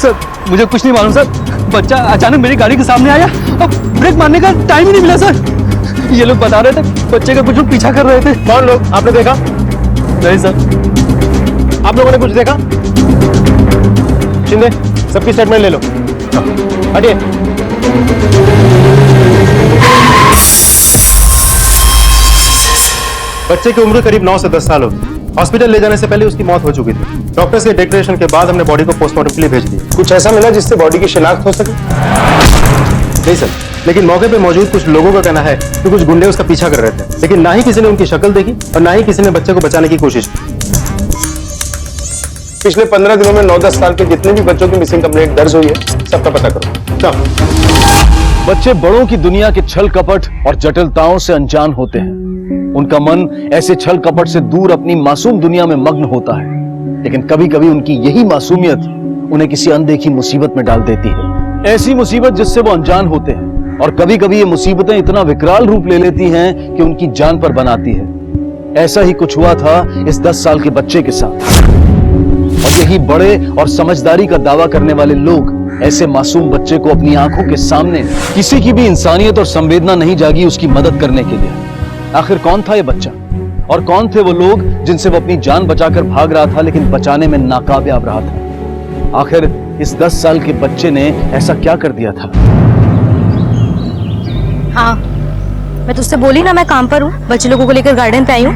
सर मुझे कुछ नहीं मालूम सर, बच्चा अचानक मेरी गाड़ी के सामने आया, अब ब्रेक मारने का टाइम ही नहीं मिला सर। ये लोग बता रहे थे बच्चे का कुछ लोग पीछा कर रहे थे। कौन लोग? आपने देखा? नहीं सर। आप लोगों ने कुछ देखा? शिंदे सबकी स्टेटमेंट ले लो। हटिए। बच्चे की उम्र करीब 9 से 10 साल होगी। हॉस्पिटल ले जाने से पहले उसकी मौत हो चुकी थी। डॉक्टर्स के डिक्लेरेशन के बाद हमने बॉडी को पोस्टमार्टम के लिए भेज दिया। कुछ ऐसा मिला जिससे बॉडी की शिनाख्त हो सके? नहीं सर, लेकिन मौके पे मौजूद कुछ लोगों का कहना है कि कुछ गुंडे उसका पीछा कर रहे थे, लेकिन ना ही किसी ने उनकी शक्ल देखी और ना ही किसी ने बच्चे को बचाने की कोशिश की। पिछले 15 दिनों में 9-10 साल के जितने भी बच्चों की मिसिंग कंप्लेंट दर्ज हुई है, सबका पता करो। बच्चे बड़ों की दुनिया के छल कपट और जटिलताओं से अनजान होते हैं। उनका मन ऐसे छल कपट से दूर अपनी मासूम दुनिया में मग्न होता है, लेकिन कभी कभी उनकी यही मासूमियत उन्हें किसी अनदेखी मुसीबत में डाल देती है। ऐसी मुसीबत जिससे वो अनजान होते हैं, और कभी कभी ये मुसीबतें इतना विकराल रूप ले लेती हैं कि उनकी जान पर बनाती है। ऐसा ही कुछ हुआ था इस 10 साल के बच्चे के साथ, और यही बड़े और समझदारी का दावा करने वाले लोग ऐसे मासूम बच्चे को अपनी आंखों के सामने, किसी की भी इंसानियत और संवेदना नहीं जागी उसकी मदद करने के लिए। आखिर कौन था ये बच्चा, और कौन थे वो लोग जिनसे वो अपनी जान बचाकर भाग रहा था लेकिन बचाने में नाकामयाब रहा था? आखिर इस 10 साल के बच्चे ने ऐसा क्या कर दिया था? हाँ, मैं तुझसे बोली ना मैं काम पर हूँ, बच्चे लोगों को लेकर गार्डन पे आई हूँ।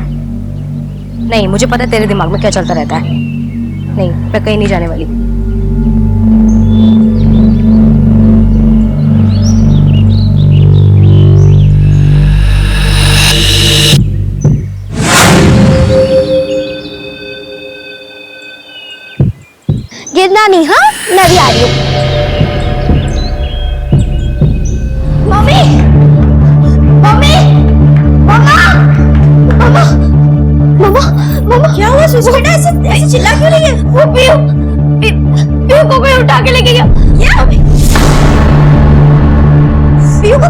नहीं, मुझे पता है तेरे दिमाग में क्या चलता रहता है। नहीं, मैं कहीं नहीं जाने वाली। गिरना नहीं, हाँ? मैं भी आ रही हूँ। मम्मी, मम्मी, मम्मा, मम्मा, मम्मा, मम्मा, क्या हुआ सुजी बेटा? ऐसे चिल्ला क्यों रही है? वो पीयू को कोई उठा के लेके गया। क्या? पीयू को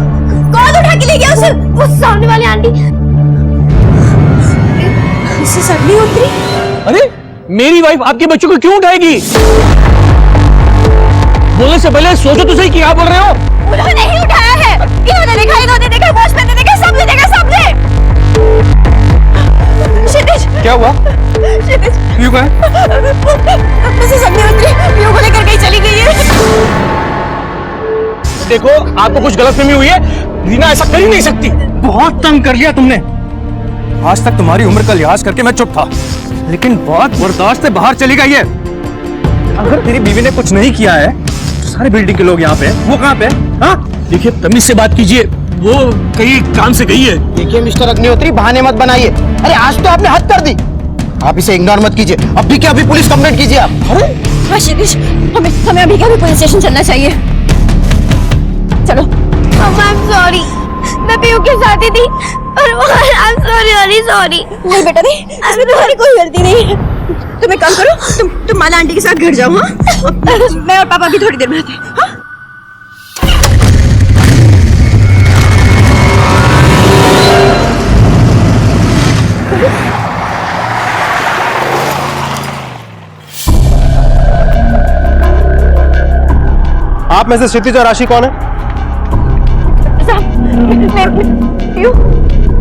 कौन उठा के ले गया उसे? वो सामने वाली आंटी। इसे सर नहीं उतरी? अरे मेरी वाइफ आपके बच्चों को क्यों उठाएगी? बोलने से पहले सोचो तो सही, क्या बोल रहे हो? उन्होंने नहीं उठाया है। इन्होंने देखा, इन्होंने देखा, वॉचमैन ने देखा, सबने देखा, सबने। क्षितिज, क्या हुआ? क्षितिज, क्यों गए? मुझसे सब नहीं उतरी, पीयू को लेकर कहीं चली गई है। देखो, आपको कुछ गलतफहमी हुई है। रीना ऐसा कर ही नहीं सकती। बहुत तंग कर लिया तुमने। आज तक तुम्हारी उम्र का लिहाज करके मैं चुप था, लेकिन बहुत बर्दाश्त से बाहर चली गई है। अगर तेरी बीवी ने कुछ नहीं किया है तो सारे बिल्डिंग के लोग यहाँ पे, वो कहाँ पे? हाँ, देखिए तमीज से बात कीजिए, वो कहीं काम से गई है। देखिए मिस्टर अग्निहोत्री, बहाने मत बनाइए। अरे आज तो आपने हद कर दी, आप इसे इग्नोर मत कीजिए। अभी के अभी पुलिस कंप्लेंट कीजिए आप। अरे हाँ क्षितिज, हमें अभी के अभी पुलिस स्टेशन चलना चाहिए। चलो। मम्मा, I'm sorry, मैं पीयू के साथ ही थी और I'm sorry। नहीं बेटा नहीं, इसमें तुम्हारी कोई गलती नहीं है। तुम एक काम करो, तुम माला आंटी के साथ घर जाओ। हाँ, मैं और पापा भी थोड़ी देर में आते हैं। हाँ? आप में से क्षितिज और राशि कौन है?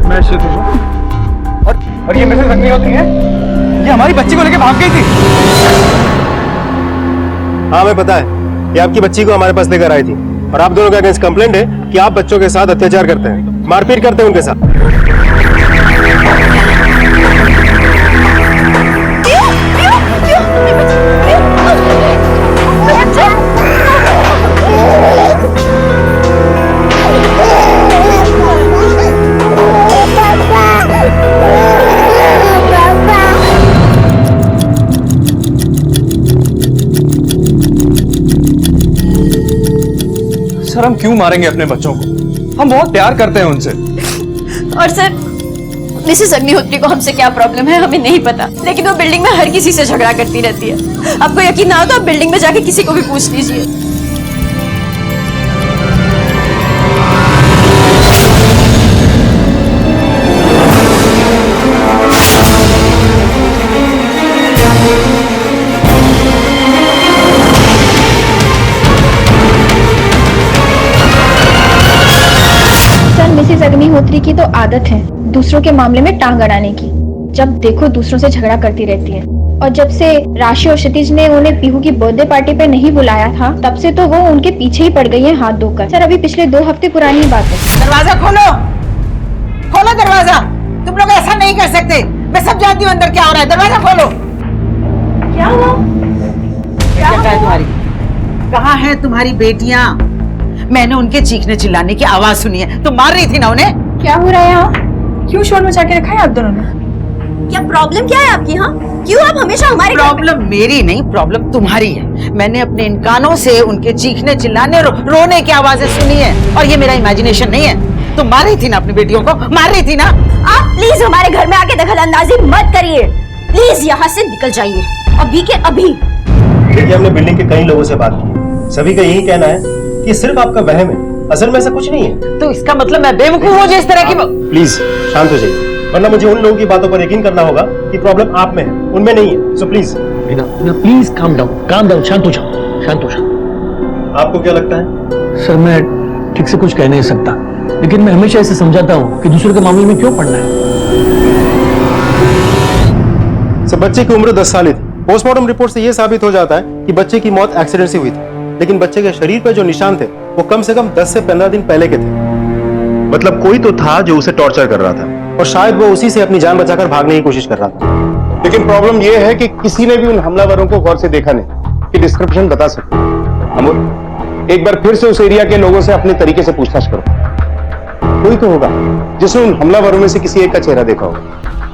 मैं क्षितिज हूँ। और ये मिसेस अग्निहोत्री है, ये हमारी बच्ची को लेके भाग गई थी। हाँ हमें पता है, ये आपकी बच्ची को हमारे पास लेकर आई थी, और आप दोनों का अगेंस्ट कंप्लेंट है कि आप बच्चों के साथ अत्याचार करते हैं, मारपीट करते हैं उनके साथ। हम क्यों मारेंगे अपने बच्चों को? हम बहुत प्यार करते हैं उनसे। और सर, मिसेस अग्निहोत्री को हमसे क्या प्रॉब्लम है हमें नहीं पता, लेकिन वो बिल्डिंग में हर किसी से झगड़ा करती रहती है। आपको यकीन ना हो तो आप बिल्डिंग में जाके किसी को भी पूछ लीजिए। मिसेस अग्निहोत्री की तो आदत है दूसरों के मामले में टांग अड़ाने की। जब देखो दूसरों से झगड़ा करती रहती है। और जब से राशि और क्षितिज ने उन्हें पीहू की बर्थडे पार्टी पे नहीं बुलाया था, तब से तो वो उनके पीछे ही पड़ गई है हाथ धोकर। सर, अभी पिछले 2 हफ्ते पुरानी बात है। दरवाजा खोलो, खोलो दरवाजा। तुम लोग ऐसा नहीं कर सकते। मैं सब जानती हूँ अंदर क्या हो रहा है। दरवाजा खोलो। क्या हुआ? क्या है तुम्हारी? कहाँ है तुम्हारी बेटियाँ? मैंने उनके चीखने चिल्लाने की आवाज सुनी है। तुम मार रही थी ना उन्हें? क्या हो रहा है यहाँ? क्यों शोर मचा के रखा है आप दोनों ने? क्या प्रॉब्लम क्या है आपकी यहाँ? क्यों आप हमेशा हमारे प्रॉब्लम मेरी नहीं, प्रॉब्लम तुम्हारी है। मैंने अपने इन कानों से उनके चीखने चिल्लाने रोने की आवाजें सुनी है, और ये मेरा इमेजिनेशन नहीं है। तुम मार रही थी ना अपनी बेटियों को, मार रही थी ना? आप प्लीज हमारे घर में आके दखल अंदाजी मत करिए। प्लीज यहाँ से निकल जाइए अभी के अभी। देखिए, हमने बिल्डिंग के कई लोगों से बात की, सभी का यही कहना है कि सिर्फ आपका वहम है, असल में ऐसा कुछ नहीं है। तो इसका मतलब मैं बेवकूफ हूँ जो इस तरह की? प्लीज शांत हो जाइए, वरना मुझे उन लोगों की बातों पर यकीन करना होगा कि प्रॉब्लम आप में है, उनमें नहीं है। So please please calm down, शांत हो जाओ। आपको क्या लगता है? सर, मैं ठीक से कुछ कह नहीं सकता, लेकिन मैं हमेशा इसे समझाता हूँ कि दूसरे के मामले में क्यों पढ़ना है। सर, बच्चे की उम्र 10 साल थी। पोस्टमार्टम रिपोर्ट से यह साबित हो जाता है कि बच्चे की मौत एक्सीडेंट से हुई थी, लेकिन बच्चे के शरीर पर जो निशान थे वो कम से कम 10 से 15 दिन पहले के थे। मतलब कोई तो था जो उसे टॉर्चर कर रहा था, और शायद वो उसी से अपनी जान बचाकर भागने की कोशिश कर रहा था। लेकिन प्रॉब्लम यह है कि किसी ने भी उन हमलावरों को गौर से देखा नहीं कि डिस्क्रिप्शन बता सकते। अमोल, एक बार फिर से उस एरिया के लोगों से अपने तरीके से पूछताछ करो। कोई तो होगा जिसने उन हमलावरों में से किसी एक का चेहरा देखा होगा।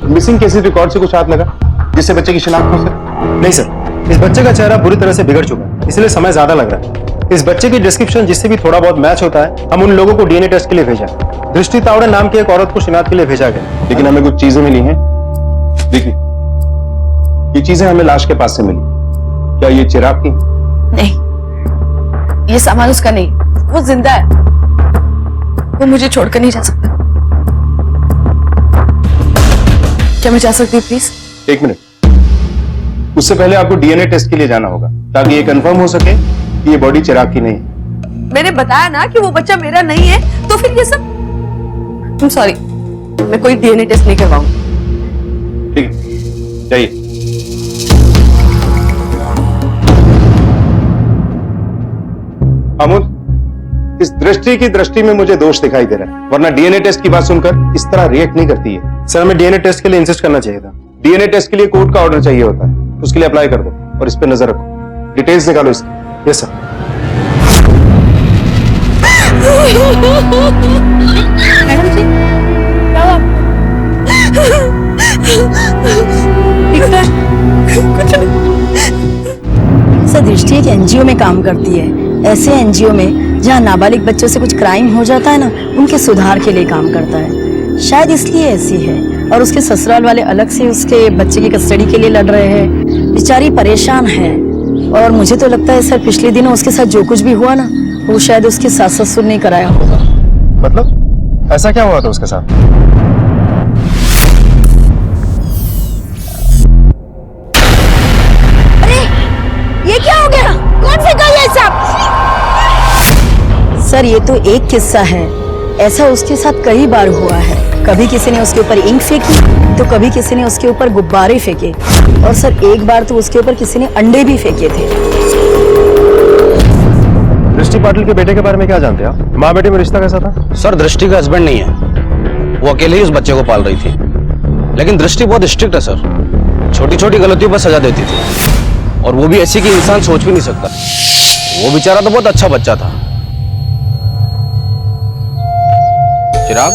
मिसिंग केसेस रिकॉर्ड से कुछ हाथ लगा जिससे बच्चे की शिनाख्त हो सके? नहीं सर, इस बच्चे का चेहरा बुरी तरह से बिगड़ चुका है, इसलिए समय ज्यादा लग रहा है। इस बच्चे की डिस्क्रिप्शन जिससे भी थोड़ा बहुत मैच होता है, हम उन लोगों को डीएनए टेस्ट के लिए भेजा। दृष्टि तावड़े नाम की एक औरत को शिनाख्त के लिए भेजा गया, लेकिन हमें कुछ चीजें मिली हैं। देखिए, ये चीजें हमें लाश के पास से मिली। क्या ये चिराग की? नहीं, ये सामान उसका नहीं, वो जिंदा है। वो मुझे छोड़कर नहीं जा सकता। क्या मैं जा सकती हूँ प्लीज? एक मिनट, उससे पहले आपको डीएनए टेस्ट के लिए जाना होगा ताकि ये कंफर्म हो सके कि ये बॉडी चिराग की नहीं। मैंने बताया ना कि वो बच्चा मेरा नहीं है, तो फिर ये सब। सॉरी, मैं कोई डीएनए टेस्ट नहीं करवाऊंगी। ठीक है, जाइए। अमोल, इस दृष्टि में मुझे दोष दिखाई दे रहा है, वरना डीएनए टेस्ट की बात सुनकर इस तरह रिएक्ट नहीं करती है। सर, हमें डीएनए टेस्ट के लिए इंसिस्ट करना चाहिए था। डीएनए टेस्ट के लिए कोर्ट का ऑर्डर चाहिए होता है, उसके लिए अप्लाई कर दो और इस पे नजर रखो। डिटेल्स निकालो इसकी। Yes sir. मैडम जी, क्या हुआ? सर, दृष्टि एक एनजीओ में काम करती है। ऐसे एनजीओ में जहाँ नाबालिग बच्चों से कुछ क्राइम हो जाता है ना, उनके सुधार के लिए काम करता है। शायद इसलिए ऐसी है। और उसके ससुराल वाले अलग से उसके बच्चे की कस्टडी के लिए लड़ रहे हैं। बेचारी परेशान है। और मुझे तो लगता है सर, पिछले दिनों उसके साथ जो कुछ भी हुआ ना, वो शायद उसके सास ससुर ने कराया होगा। मतलब ऐसा क्या हुआ था उसके साथ? अरे, ये क्या हो गया? कौन फेंका ये सब? सर, ये तो एक किस्सा है, ऐसा उसके साथ कई बार हुआ है। कभी किसी ने उसके ऊपर इंक फेंकी, तो कभी किसी ने उसके ऊपर गुब्बारे फेंके, और सर एक बार तो उसके ऊपर किसी ने अंडे भी फेंके थे। दृष्टि पाटिल के बेटे के बारे में क्या जानते हैं आप? माँ बेटे में रिश्ता कैसा था? सर, दृष्टि का हस्बैंड नहीं है, वो अकेले ही उस बच्चे को पाल रही थी। लेकिन दृष्टि बहुत स्ट्रिक्ट है सर, छोटी छोटी गलतियों पर सजा देती थी, और वो भी ऐसी कि इंसान सोच भी नहीं सकता। वो बेचारा तो बहुत अच्छा बच्चा था। चिराग,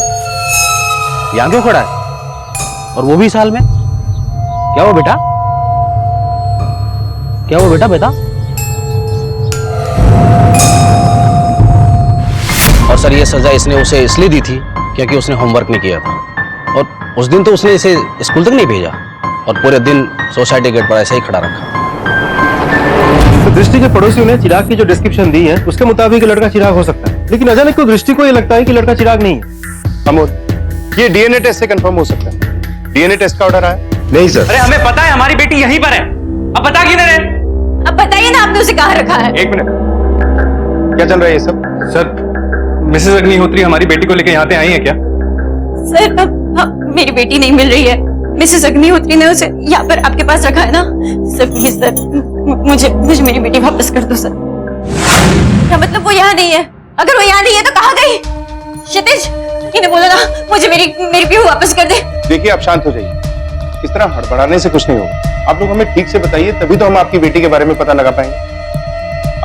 यहाँ क्यों खड़ा है? और वो भी साल में? क्या हुआ बेटा? क्या हुआ बेटा? और सर ये सजा इसने उसे इसलिए दी थी क्योंकि उसने होमवर्क नहीं किया था, और उस दिन तो उसने इसे स्कूल तक नहीं भेजा और पूरे दिन सोसाइटी गेट पर ऐसे ही खड़ा रखा। तो दृष्टि के पड़ोसियों ने चिराग की जो डिस्क्रिप्शन दी है उसके मुताबिक लड़का चिराग हो सकता है, लेकिन अचानक को दृष्टि को ये लगता है कि लड़का चिराग नहीं है। अमोल, ये डीएनए टेस्ट से कंफर्म हो सकता है। डीएनए टेस्ट का ऑर्डर आया? नहीं सर। अरे हमें पता है हमारी बेटी यहीं पर है, अब बता किधर है? अब बताइए ना आपने उसे कहाँ रखा है? एक मिनट, क्या चल रहा है ये सब? सर मिसेस अग्निहोत्री हमारी बेटी को लेकर यहाँ पे आई है क्या? सर मेरी बेटी नहीं मिल रही है। मिसेस अग्निहोत्री ने उसे यहाँ पर आपके पास रखा है ना। सर प्लीज सर, मुझे मेरी बेटी वापस कर दो सर। क्या मतलब वो यहाँ नहीं है? अगर वो यहाँ नहीं है तो कहाँ गई? क्षितिज, इन्हें बोलो ना मुझे मेरी पीहू वापस कर दे। देखिए आप शांत हो जाइए, इस तरह हड़बड़ाने से कुछ नहीं होगा। आप लोग हमें ठीक से बताइए, तभी तो हम आपकी बेटी के बारे में पता लगा पाएंगे।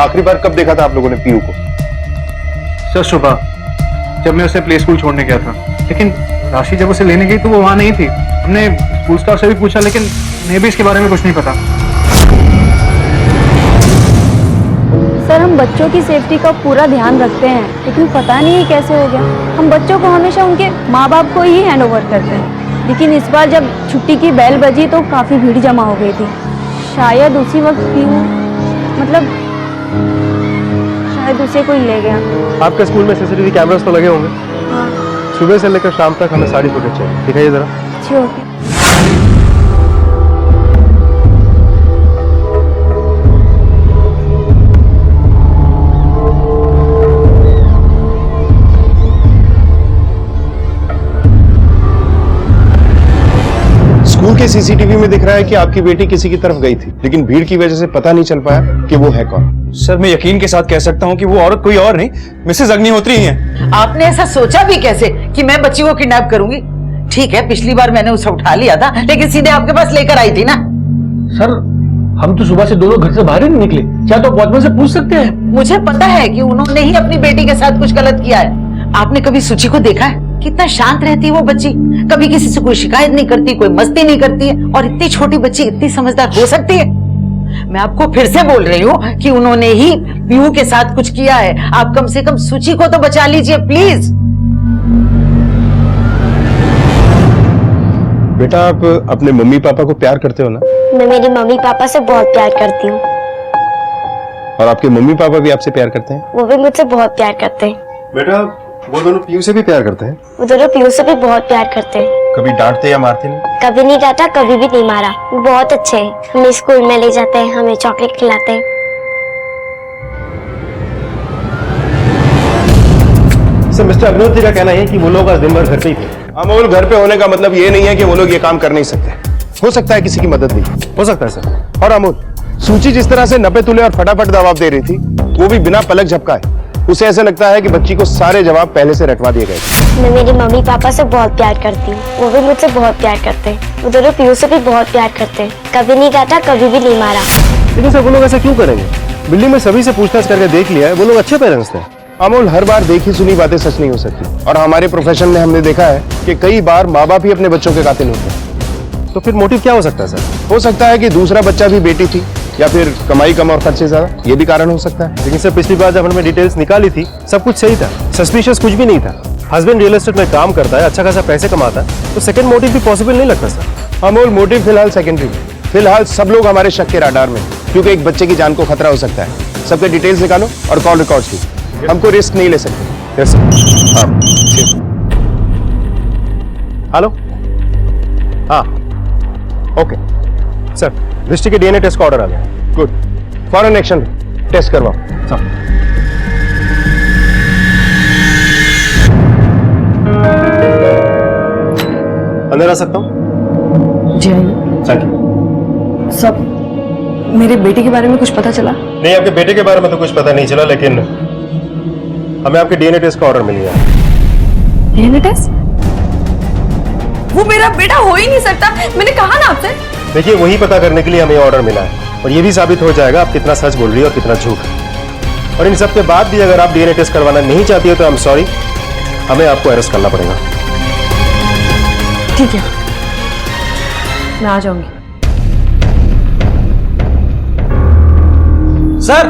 आखिरी बार कब देखा था आप लोगों ने पीयू को? सर सुबह जब मैं उसे प्ले स्कूल छोड़ने गया था, लेकिन राशि जब उसे लेने गई तो वो वहां नहीं थी। हमने स्कूल स्टाफ से भी पूछा, लेकिन उन्हें भी इसके बारे में कुछ नहीं पता। सर हम बच्चों की सेफ्टी का पूरा ध्यान रखते हैं, लेकिन पता नहीं कैसे हो गया। हम बच्चों को हमेशा उनके माँ बाप को ही हैंड ओवर करते हैं, लेकिन इस बार जब छुट्टी की बेल बजी तो काफी भीड़ जमा हो गई थी। शायद उसी वक्त पीहू, मतलब शायद उसे कोई ले गया। आपके स्कूल में सीसीटीवी कैमरास तो लगे होंगे? हाँ। सुबह से लेकर शाम तक हमें सारी फुटेज चाहिए, दिखाइए जरा। अच्छी होगी। स्कूल के सीसीटीवी में दिख रहा है कि आपकी बेटी किसी की तरफ गई थी, लेकिन भीड़ की वजह से पता नहीं चल पाया कि वो है कौन। सर मैं यकीन के साथ कह सकता हूँ कि वो औरत कोई और नहीं, मिसेस अग्निहोत्री ही है। आपने ऐसा सोचा भी कैसे कि मैं बच्ची को किडनैप करूंगी? ठीक है, पिछली बार मैंने उसे उठा लिया था, लेकिन सीधे आपके पास लेकर आई थी ना। सर हम तो सुबह से दोनों घर से बाहर ही नहीं निकले, क्या तो वॉचमैन से पूछ सकते हैं? मुझे पता है कि उन्होंने ही अपनी बेटी के साथ कुछ गलत किया है। आपने कभी सुची को देखा है? कितना शांत रहती है वो बच्ची, कभी किसी से कोई शिकायत नहीं करती, कोई मस्ती नहीं करती है, और इतनी छोटी बच्ची इतनी समझदार हो सकती है? मैं आपको फिर से बोल रही हूँ कि उन्होंने ही पीहू के साथ कुछ किया है। आप कम से कम सुची को तो बचा लीजिए प्लीज। बेटा आप अपने मम्मी पापा को प्यार करते हो ना? मैं मेरी मम्मी पापा से बहुत प्यार करती हूँ। और आपके मम्मी पापा भी आपसे प्यार करते हैं? वो भी मुझसे बहुत प्यार करते हैं। बेटा वो दोनों पीयू से भी प्यार करते हैं? वो दोनों पीयू से भी बहुत प्यार करते हैं। कभी डांटते या मारते नहीं? कभी नहीं डांटा, कभी भी नहीं मारा। वो बहुत अच्छे हैं, हमें स्कूल में ले जाते हैं, हमें चॉकलेट खिलाते हैं। सर मिस्टर अग्निहोत्री का कहना है कि वो लोग आज दिन भर घर पे ही थे। अमोल, घर पे होने का मतलब ये नहीं है कि वो लोग ये काम कर नहीं सकते। हो सकता है किसी की मदद ली, हो सकता है सर। और अमोल, सूची जिस तरह से नपे तुले और फटाफट जवाब दे रही थी, वो भी बिना पलक झपकाए। उसे ऐसा लगता है कि बच्ची को सारे जवाब पहले से रटवा दिए गए। मैं मेरी मम्मी पापा से बहुत प्यार करती हूँ, वो भी मुझसे बहुत प्यार करते हैं। वो दोनों पीयू से भी बहुत प्यार करते हैं, कभी नहीं डांटा, कभी भी नहीं मारा। लेकिन सर वो लोग ऐसा क्यों करेंगे? बिल्डिंग में सभी से पूछताछ करके देख लिया है, वो लोग अच्छे पेरेंट्स थे। अमोल, हर बार देखी सुनी बातें सच नहीं हो सकती, और हमारे प्रोफेशन में हमने देखा है कि कई बार माँ बाप ही अपने बच्चों के कातिल होते हैं। तो फिर मोटिव क्या हो सकता है सर? हो सकता है कि दूसरा बच्चा भी बेटी थी, या फिर कमाई कम और खर्चे ज्यादा, ये भी कारण हो सकता है। लेकिन सर पिछली बार जब हमने डिटेल्स निकाली थी सब कुछ सही था, सस्पिशियस कुछ भी नहीं था। हस्बैंड रियल एस्टेट में काम करता है, अच्छा खासा पैसे कमाता है, तो सेकंड मोटिव भी पॉसिबल नहीं लगता सर। अमोल, मोटिव फिलहाल सेकेंडरी, फिलहाल सब लोग हमारे शक के राडार में, क्योंकि एक बच्चे की जान को खतरा हो सकता है। सबके डिटेल्स निकालो और कॉल रिकॉर्ड्स भी, हमको रिस्क नहीं ले सकते। Yes sir. हाँ हेलो, हाँ ओके सर, दृष्टि के डीएनए टेस्ट का ऑर्डर आ गया। गुड, फॉरेन एक्शन टेस्ट करवाओ। अंदर आ सकता हूँ? जी आइए। Thank you. सब मेरे बेटे के बारे में कुछ पता चला? नहीं, आपके बेटे के बारे में तो कुछ पता नहीं चला, लेकिन हमें आपके डीएनए टेस्ट का ऑर्डर मिल गया। DNA test? वो मेरा बेटा हो ही नहीं सकता, मैंने कहा ना आपसे। देखिए वही पता करने के लिए हमें ऑर्डर मिला है, और ये भी साबित हो जाएगा आप कितना सच बोल रही हो और कितना झूठ। और इन सब के बाद भी अगर आप डीएनए टेस्ट करवाना नहीं चाहती हो तो आई एम सॉरी, हमें आपको अरेस्ट करना पड़ेगा। ठीक है, मैं आ जाऊंगी। सर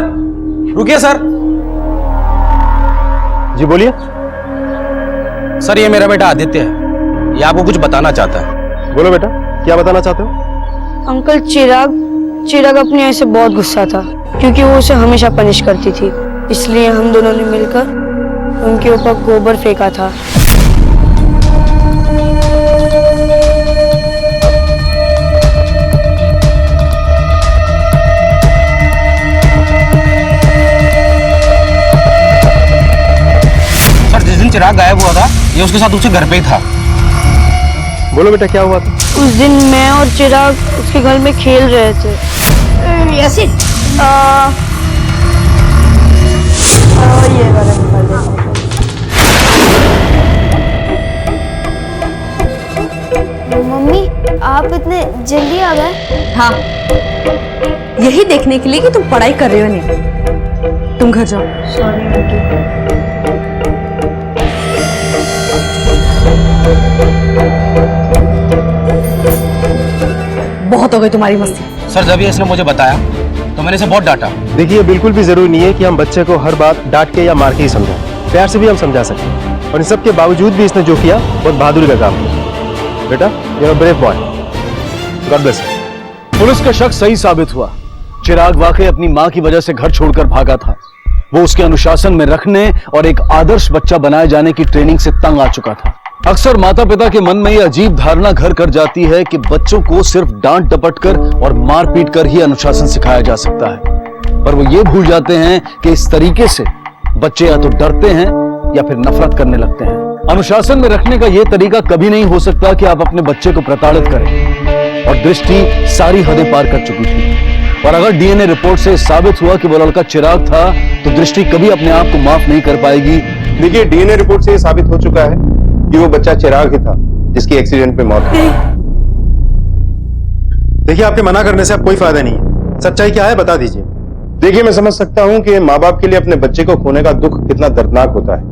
रुकिए सर। जी बोलिए। सर ये मेरा बेटा आदित्य है, ये आपको कुछ बताना चाहता है। बोलो बेटा, क्या बताना चाहते हो? अंकल चिराग अपने ऐसे बहुत गुस्सा था क्योंकि वो उसे हमेशा पनिश करती थी, इसलिए हम दोनों ने मिलकर उनके ऊपर गोबर फेंका था। सर जिस दिन चिराग गायब हुआ था ये उसके साथ उसके घर पे ही था। बोलो बेटा, क्या हुआ था? उस दिन मैं और चिराग उसके घर में खेल रहे थे। यासिन, ये वाला निकाल दो। मम्मी, आप इतने जल्दी आ गए? हाँ, यही देखने के लिए कि तुम पढ़ाई कर रहे हो नहीं। तुम घर जाओ। सॉरी। बहुत हो गई तुम्हारी मस्ती। सर जब ये इसने मुझे बताया तो मैंने इसे बहुत डांटा। देखिए, बिल्कुल भी जरूरी नहीं है कि हम बच्चे को हर बात डांट के या मार के ही समझाएं। प्यार से भी हम समझा सकते हैं। और इन सब के बावजूद भी इसने जो किया बहुत बहादुरी का काम किया। बेटा, you are brave boy, God bless you. Police का शक सही साबित हुआ। चिराग वाकई अपनी मां की वजह से घर छोड़कर भागा था। वो उसके अनुशासन में रखने और एक आदर्श बच्चा बनाए जाने की ट्रेनिंग से तंग आ चुका था। अक्सर माता पिता के मन में यह अजीब धारणा घर कर जाती है कि बच्चों को सिर्फ डांट डपट कर और मार पीट कर ही अनुशासन सिखाया जा सकता है, पर वो ये भूल जाते हैं कि इस तरीके से बच्चे या तो डरते हैं या फिर नफरत करने लगते हैं। अनुशासन में रखने का यह तरीका कभी नहीं हो सकता कि आप अपने बच्चे को प्रताड़ित करें। और दृष्टि सारी हदें पार कर चुकी थी, और अगर डीएनए रिपोर्ट से साबित हुआ कि वो लड़का चिराग था तो दृष्टि कभी अपने आप को माफ नहीं कर पाएगी। देखिए, डीएनए रिपोर्ट से ये साबित हो चुका है कि वो बच्चा चिराग ही था जिसकी एक्सीडेंट में मौत हुई। देखिए, आपके मना करने से अब कोई फायदा नहीं है। सच्चाई क्या है बता दीजिए। देखिए, मैं समझ सकता हूं कि माँ बाप के लिए अपने बच्चे को खोने का दुख कितना दर्दनाक होता है,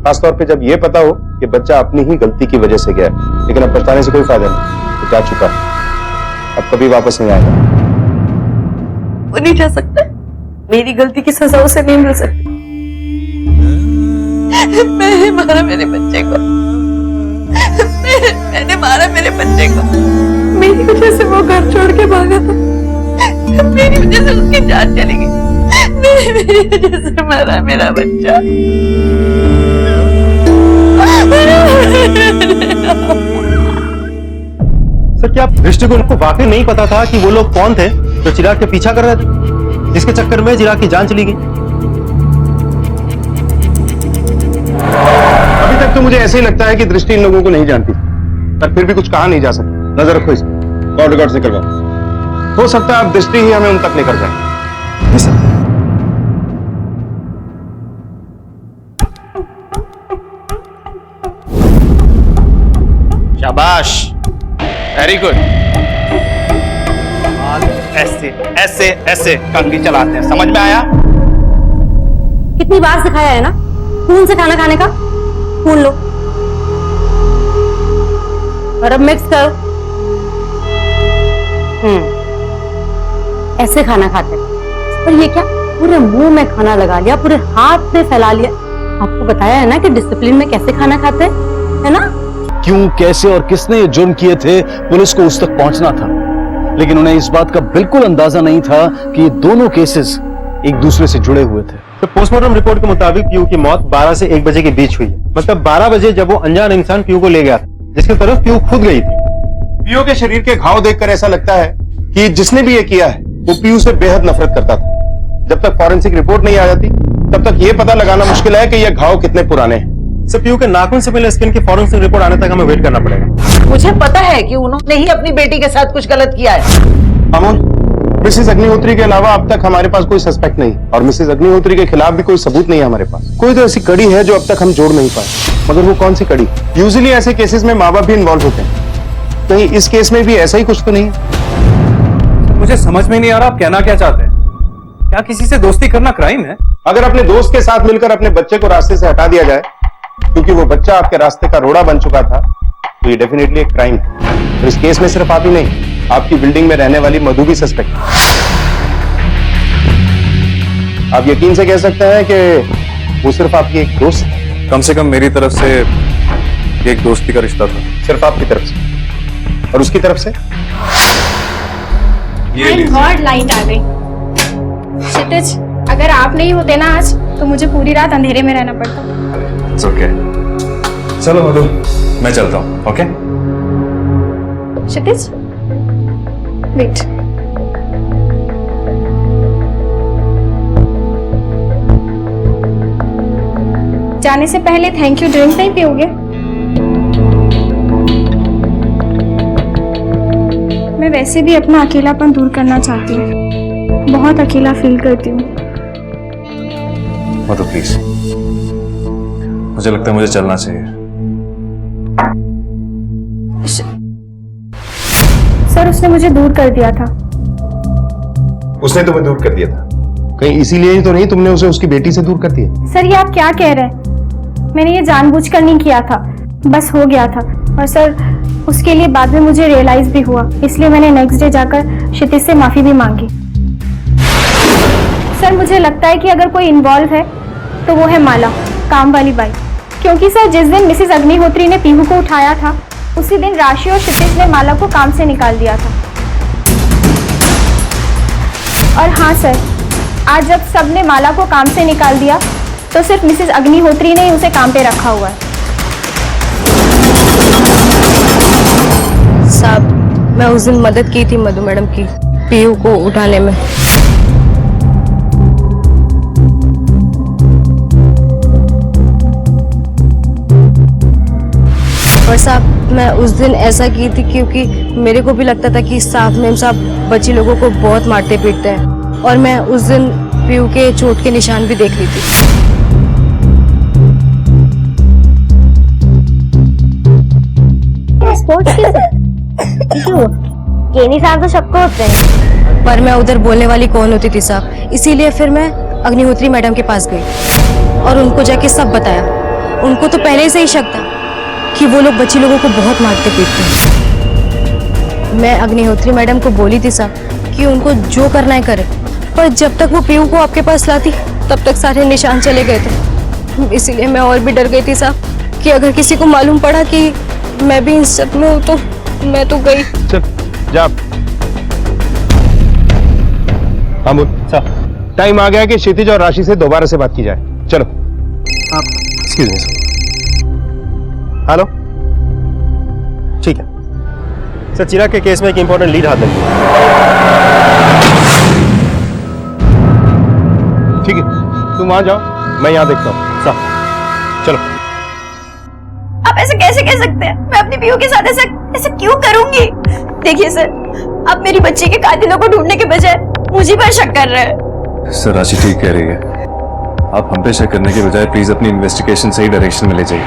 खासतौर पे जब ये पता हो कि बच्चा अपनी ही गलती की वजह से गया, लेकिन अब पछताने से कोई फायदा नहीं। तो जा चुका है, अब कभी वापस नहीं आएगा। वो नहीं जा सकता, मेरी गलती की सजा उसे नहीं मिल सकती। मैंने मारा मेरे बच्चे को, मैंने मारा मेरे बच्चे को। मेरी वजह से वो घर छोड़ के भागा था, मेरी वजह से उसकी जान चली गई, मेरी वजह से मारा मेरा बच्चा। सर, क्या दृष्टिकोण को वाकई नहीं पता था कि वो लोग कौन थे जो चिराग के पीछा कर रहे थे, जिसके चक्कर में चिराग की जान चली गई? अभी तक तो मुझे ऐसे ही लगता है कि दृष्टि इन लोगों को नहीं जानती, पर फिर भी कुछ कहा नहीं जा सकता। नजर रखो इसमें, कॉल रिकॉर्ड से करवाओ। हो सकता है अब दृष्टि ही हमें उन तक लेकर जाए। शाबाश, वेरी गुड। ऐसे ऐसे ऐसे कंघी चलाते हैं, समझ में आया? कितनी बार सिखाया है ना, खून से खाना खाने का। खून लो और अब मिक्स करो। ऐसे खाना खाते हैं। और ये क्या, पूरे मुंह में खाना लगा लिया, पूरे हाथ में फैला लिया। आपको बताया है ना कि डिसिप्लिन में कैसे खाना खाते हैं, है ना? क्यों, कैसे और किसने ये जुर्म किए थे, पुलिस को उस तक पहुंचना था, लेकिन उन्हें इस बात का बिल्कुल अंदाजा नहीं था कि ये दोनों केसेस एक दूसरे से जुड़े हुए थे। तो पोस्टमार्टम रिपोर्ट के मुताबिक पीयू की मौत 12 से 1 बजे के बीच हुई है। मतलब 12 बजे जब वो अनजान इंसान पीयू को ले गया था, जिसकी तरफ पीयू खुद गई थी। पीयू के शरीर के घाव देखकर ऐसा लगता है कि जिसने भी ये किया है वो पीयू से बेहद नफरत करता था। जब तक फॉरेंसिक रिपोर्ट नहीं आ जाती तब तक ये पता लगाना मुश्किल है कि ये घाव कितने पुराने हैं। सर, पीयू के नाखून से मिले स्किन की फॉरेंसिक रिपोर्ट आने तक हमें वेट करना पड़ेगा। मुझे पता है कि उन्होंने ही अपनी बेटी के साथ कुछ गलत किया है। अमोल, मिसेस अग्निहोत्री के अलावा अब तक हमारे पास कोई सस्पेक्ट नहीं, और मिसेस अग्निहोत्री के खिलाफ भी कोई सबूत नहीं है हमारे पास। कोई तो ऐसी कड़ी है जो अब तक हम जोड़ नहीं पाए, मगर वो कौन सी कड़ी? यूजुअली ऐसे केसेस में माँ बाप भी इन्वॉल्व होते हैं, कहीं इस केस में भी ऐसा ही कुछ तो नहीं है? मुझे समझ में नहीं आ रहा आप कहना क्या चाहते हैं। क्या किसी से दोस्ती करना क्राइम है? अगर अपने दोस्त के साथ मिलकर अपने बच्चे को रास्ते से हटा दिया जाए क्योंकि वो बच्चा आपके रास्ते का रोड़ा बन चुका था, तो ये डेफिनेटली एक क्राइम है। तो इस केस में सिर्फ आप ही नहीं, आपकी बिल्डिंग में रहने वाली मधु भी सस्पेक्ट है। आप यकीन से कह सकते हैं कि वो सिर्फ आपकी एक दोस्त है। कम से कम मेरी तरफ से एक दोस्ती का रिश्ता था। सिर्फ आपकी तरफ से? और उसकी तरफ से? ये गॉड लाइट आ गई। क्षितिज, अगर आप नहीं होते ना आज तो मुझे पूरी रात अंधेरे में रहना पड़ता। It's okay. चलो मधु, मैं चलता हूँ। ओके क्षितिज, वेट। जाने से पहले थैंक यू ड्रिंक नहीं पियोगे? मैं वैसे भी अपना अकेलापन दूर करना चाहती हूँ। बहुत अकेला फील करती हूँ। मधु प्लीज, मुझे लगता है मुझे चलना चाहिए। सर, उसने मुझे दूर कर दिया था। उसने तुम्हें दूर कर दिया था? कहीं इसीलिए ही तो नहीं तुमने उसे उसकी बेटी से दूर कर दिया? सर, ये आप क्या कह रहे हैं? मैंने ये जानबूझकर नहीं किया था, बस हो गया था। और सर, उसके लिए बाद में मुझे रियलाइज भी हुआ, इसलिए मैंने नेक्स्ट डे जाकर क्षितिज से माफी भी मांगी। सर, मुझे लगता है कि अगर कोई इन्वॉल्व है तो वो है माला, काम वाली बाई। क्योंकि सर, जिस दिन मिसेस अग्निहोत्री ने पीहू को उठाया था, उसी दिन राशि और क्षितिज ने माला को काम से निकाल दिया था। और हाँ सर, आज जब सबने माला को काम से निकाल दिया तो सिर्फ मिसेस अग्निहोत्री ने ही उसे काम पे रखा हुआ है। साहब, मैं उस दिन मदद की थी मधु मैडम की पीहू को उठाने में। और साहब, मैं उस दिन ऐसा की थी क्योंकि मेरे को भी लगता था कि साहब मेम साहब बच्ची लोगों को बहुत मारते पीटते हैं, और मैं उस दिन पीहू के चोट के निशान भी देख ली थी। स्पोर्ट्स के निशान तो सबको होते हैं। पर मैं उधर बोलने वाली कौन होती थी साहब, इसीलिए फिर मैं अग्निहोत्री मैडम के पास गई और उनको जाके सब बताया। उनको तो पहले से ही शक था कि वो लोग बच्ची लोगों को बहुत मारते पीटते हैं। मैं अग्निहोत्री मैडम को बोली थी साहब कि उनको जो करना है करे, पर जब तक वो पीहू को आपके पास लाती तब तक सारे निशान चले गए थे। इसीलिए मैं और भी डर गई थी साहब कि अगर किसी को मालूम पड़ा कि मैं भी इन सब में हूँ तो मैं तो गई। चल जा। हाँ बोल। टाइम आ गया कि क्षितिज और राशि से दोबारा से बात की जाए। चलो। आप एक्सक्यूज मी सर। हेलो, ठीक है सर। चिराग के केस में एक इंपॉर्टेंट लीड हाथ लगी। ठीक है, तुम वहां जाओ, मैं यहां देखता हूँ। सर चलो। आप ऐसे कैसे कह सकते हैं? मैं अपनी पीहू के साथ ऐसे क्यों करूंगी? देखिए सर, आप मेरी बच्ची के कातिलों को ढूंढने के बजाय मुझे पर शक कर रहे हैं। सर, राशि ठीक कह रही है। आप हम पे शक करने के बजाय प्लीज अपनी इन्वेस्टिगेशन सही डायरेक्शन में ले जाइए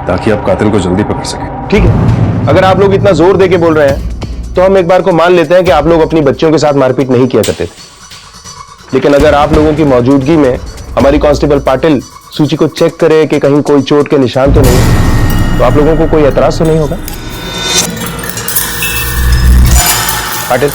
ताकि आप कातिल को जल्दी पकड़ सकें। ठीक है, अगर आप लोग इतना जोर दे के बोल रहे हैं तो हम एक बार को मान लेते हैं कि आप लोग अपनी बच्चियों के साथ मारपीट नहीं किया करते थे। लेकिन अगर आप लोगों की मौजूदगी में हमारी कांस्टेबल पाटिल सूची को चेक करे कि कहीं कोई चोट के निशान तो नहीं, तो आप लोगों को कोई एतराज तो नहीं होगा? पाटिल,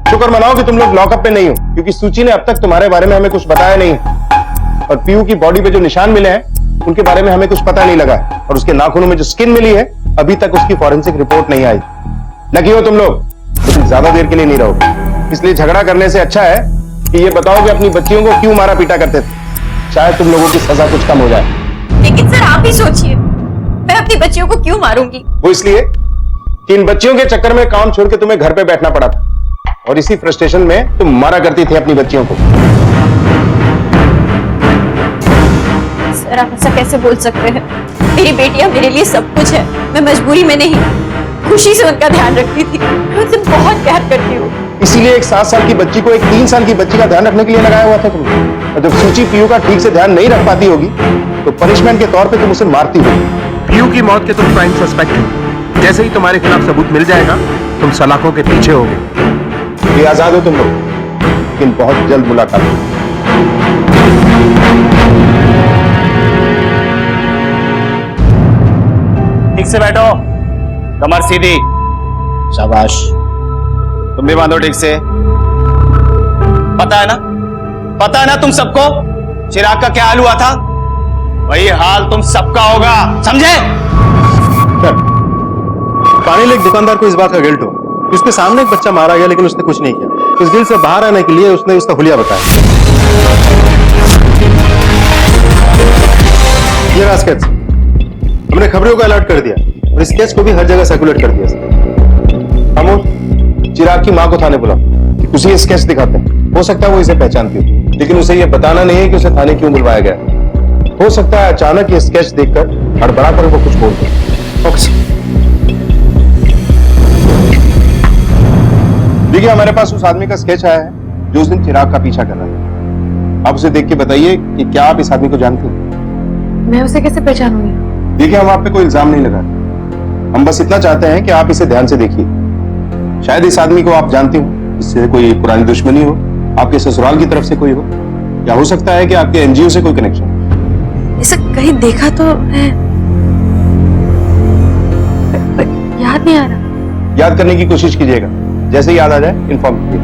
शुक्र मनाओ कि तुम लोग लॉकअप पे नहीं हो, क्योंकि सूची ने अब तक तुम्हारे बारे में हमें कुछ बताया नहीं। और पीहू की बॉडी पे जो निशान मिले हैं उनके बारे में हमें कुछ पता नहीं लगा, और उसके नाखूनों में जो स्किन मिली है अभी तक उसकी फॉरेंसिक रिपोर्ट नहीं आई। लगी हो तुम लोग, लेकिन ज्यादा देर के लिए नहीं रहोगे। इसलिए झगड़ा करने से अच्छा है कि ये बताओ कि अपनी बच्चियों को क्यों मारा पीटा करते थे। शायद तुम लोगों की सजा कुछ कम हो जाए। लेकिन सर, आप ही सोचिए, मैं अपनी बच्चियों को क्यों मारूंगी? वो इसलिए कि इन बच्चियों के चक्कर में काम छोड़ के तुम्हें घर पे बैठना पड़ा था, और इसी फ्रस्ट्रेशन में तुम मारा करती थी अपनी बच्चियों को। सर, आप ऐसा कैसे बोल सकते हैं? मेरी बेटियां मेरे लिए सब कुछ है। मैं मजबूरी में नहीं, खुशी से उनका ध्यान रखती थी। मैं उनसे बहुत प्यार करती हूँ। इसीलिए एक 7 साल की बच्ची को एक 3 साल की बच्ची का ध्यान रखने के लिए लगाया हुआ था तुमने। और जब सूची पीयू का ठीक से ध्यान नहीं रख पाती होगी तो पनिशमेंट के तौर पे तुम उसे मारती होगी। पीयू की मौत के तुम प्राइम सस्पेक्ट हो। जैसे ही तुम्हारे खिलाफ सबूत मिल जाएगा तुम सलाखों के पीछे होगे। ये आजाद हो तुम लोग। लेकिन बहुत जल्द मुलाकात होगी। ठीक से बैठो, कमर सीधी, शाबाश। तुम भी बांधो ठीक से। पता है ना तुम सबको चिराग का क्या हाल हुआ था? वही हाल तुम सबका होगा, समझे? सर, पानी लेक दुकानदार को इस बात का गिल्ट हो कि उसके सामने एक बच्चा मारा गया लेकिन उसने कुछ नहीं किया। इस गिल्ट से बाहर आने के लिए उसने उसका हुलिया बताया। ये रहा स्केच। हमने खबरों को अलर्ट कर दिया और इस स्केच को भी हर जगह सर्कुलेट कर दिया। अमोल, चिराग की मां को थाने बुलाओ कि उसे ये स्केच दिखाते हैं। हो सकता है वो इसे पहचानती हो, लेकिन उसे ये बताना नहीं है कि उसे थाने क्यों बुलवाया गया। हो सकता है अचानक ये स्केच देखकर हड़बड़ा कर वो कुछ बोल दे। ओके। देखिए, हमारे पास उस आदमी का स्केच आया है जो उस दिन चिराग का पीछा कर रहा था। आप उसे देख के बताइए कि क्या आप इस आदमी को जानते हैं? मैं उसे कैसे पहचानूंगी? देखिए, हम आप पे कोई इल्जाम नहीं लगा रहे। हम बस इतना चाहते हैं कि आप इसे ध्यान से देखिए। शायद इस आदमी को आप जानते हो, इससे कोई पुरानी दुश्मनी हो, आपके ससुराल की तरफ से कोई हो, या हो सकता है कि आपके एनजीओ से कोई कनेक्शन। इसे कहीं देखा तो है, याद नहीं आ रहा। याद करने की कोशिश कीजिएगा, जैसे याद आ जाए इन्फॉर्म कीजिए।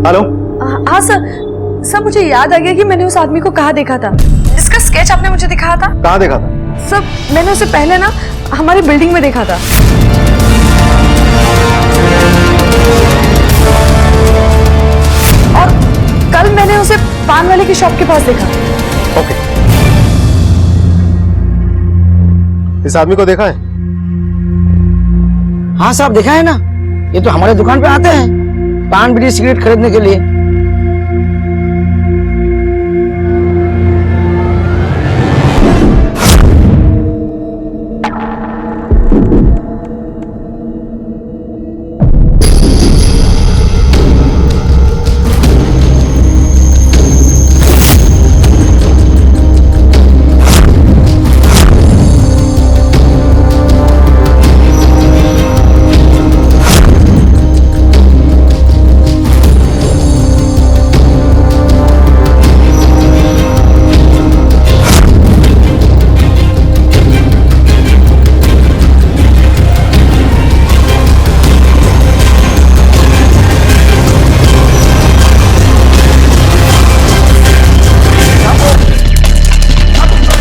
हेलो। हाँ सर, मुझे याद आ गया कि मैंने उस आदमी को कहाँ देखा था। इसका स्केच आपने मुझे दिखाया था। कहाँ देखा था? सर, मैंने उसे पहले ना हमारी बिल्डिंग में देखा था। और कल मैंने उसे पान वाले की शॉप के पास देखा। ओके। इस आदमी को देखा है? हाँ साहब, देखा है ना, ये तो हमारे दुकान पे आते हैं पान बीड़ी सिगरेट खरीदने के लिए।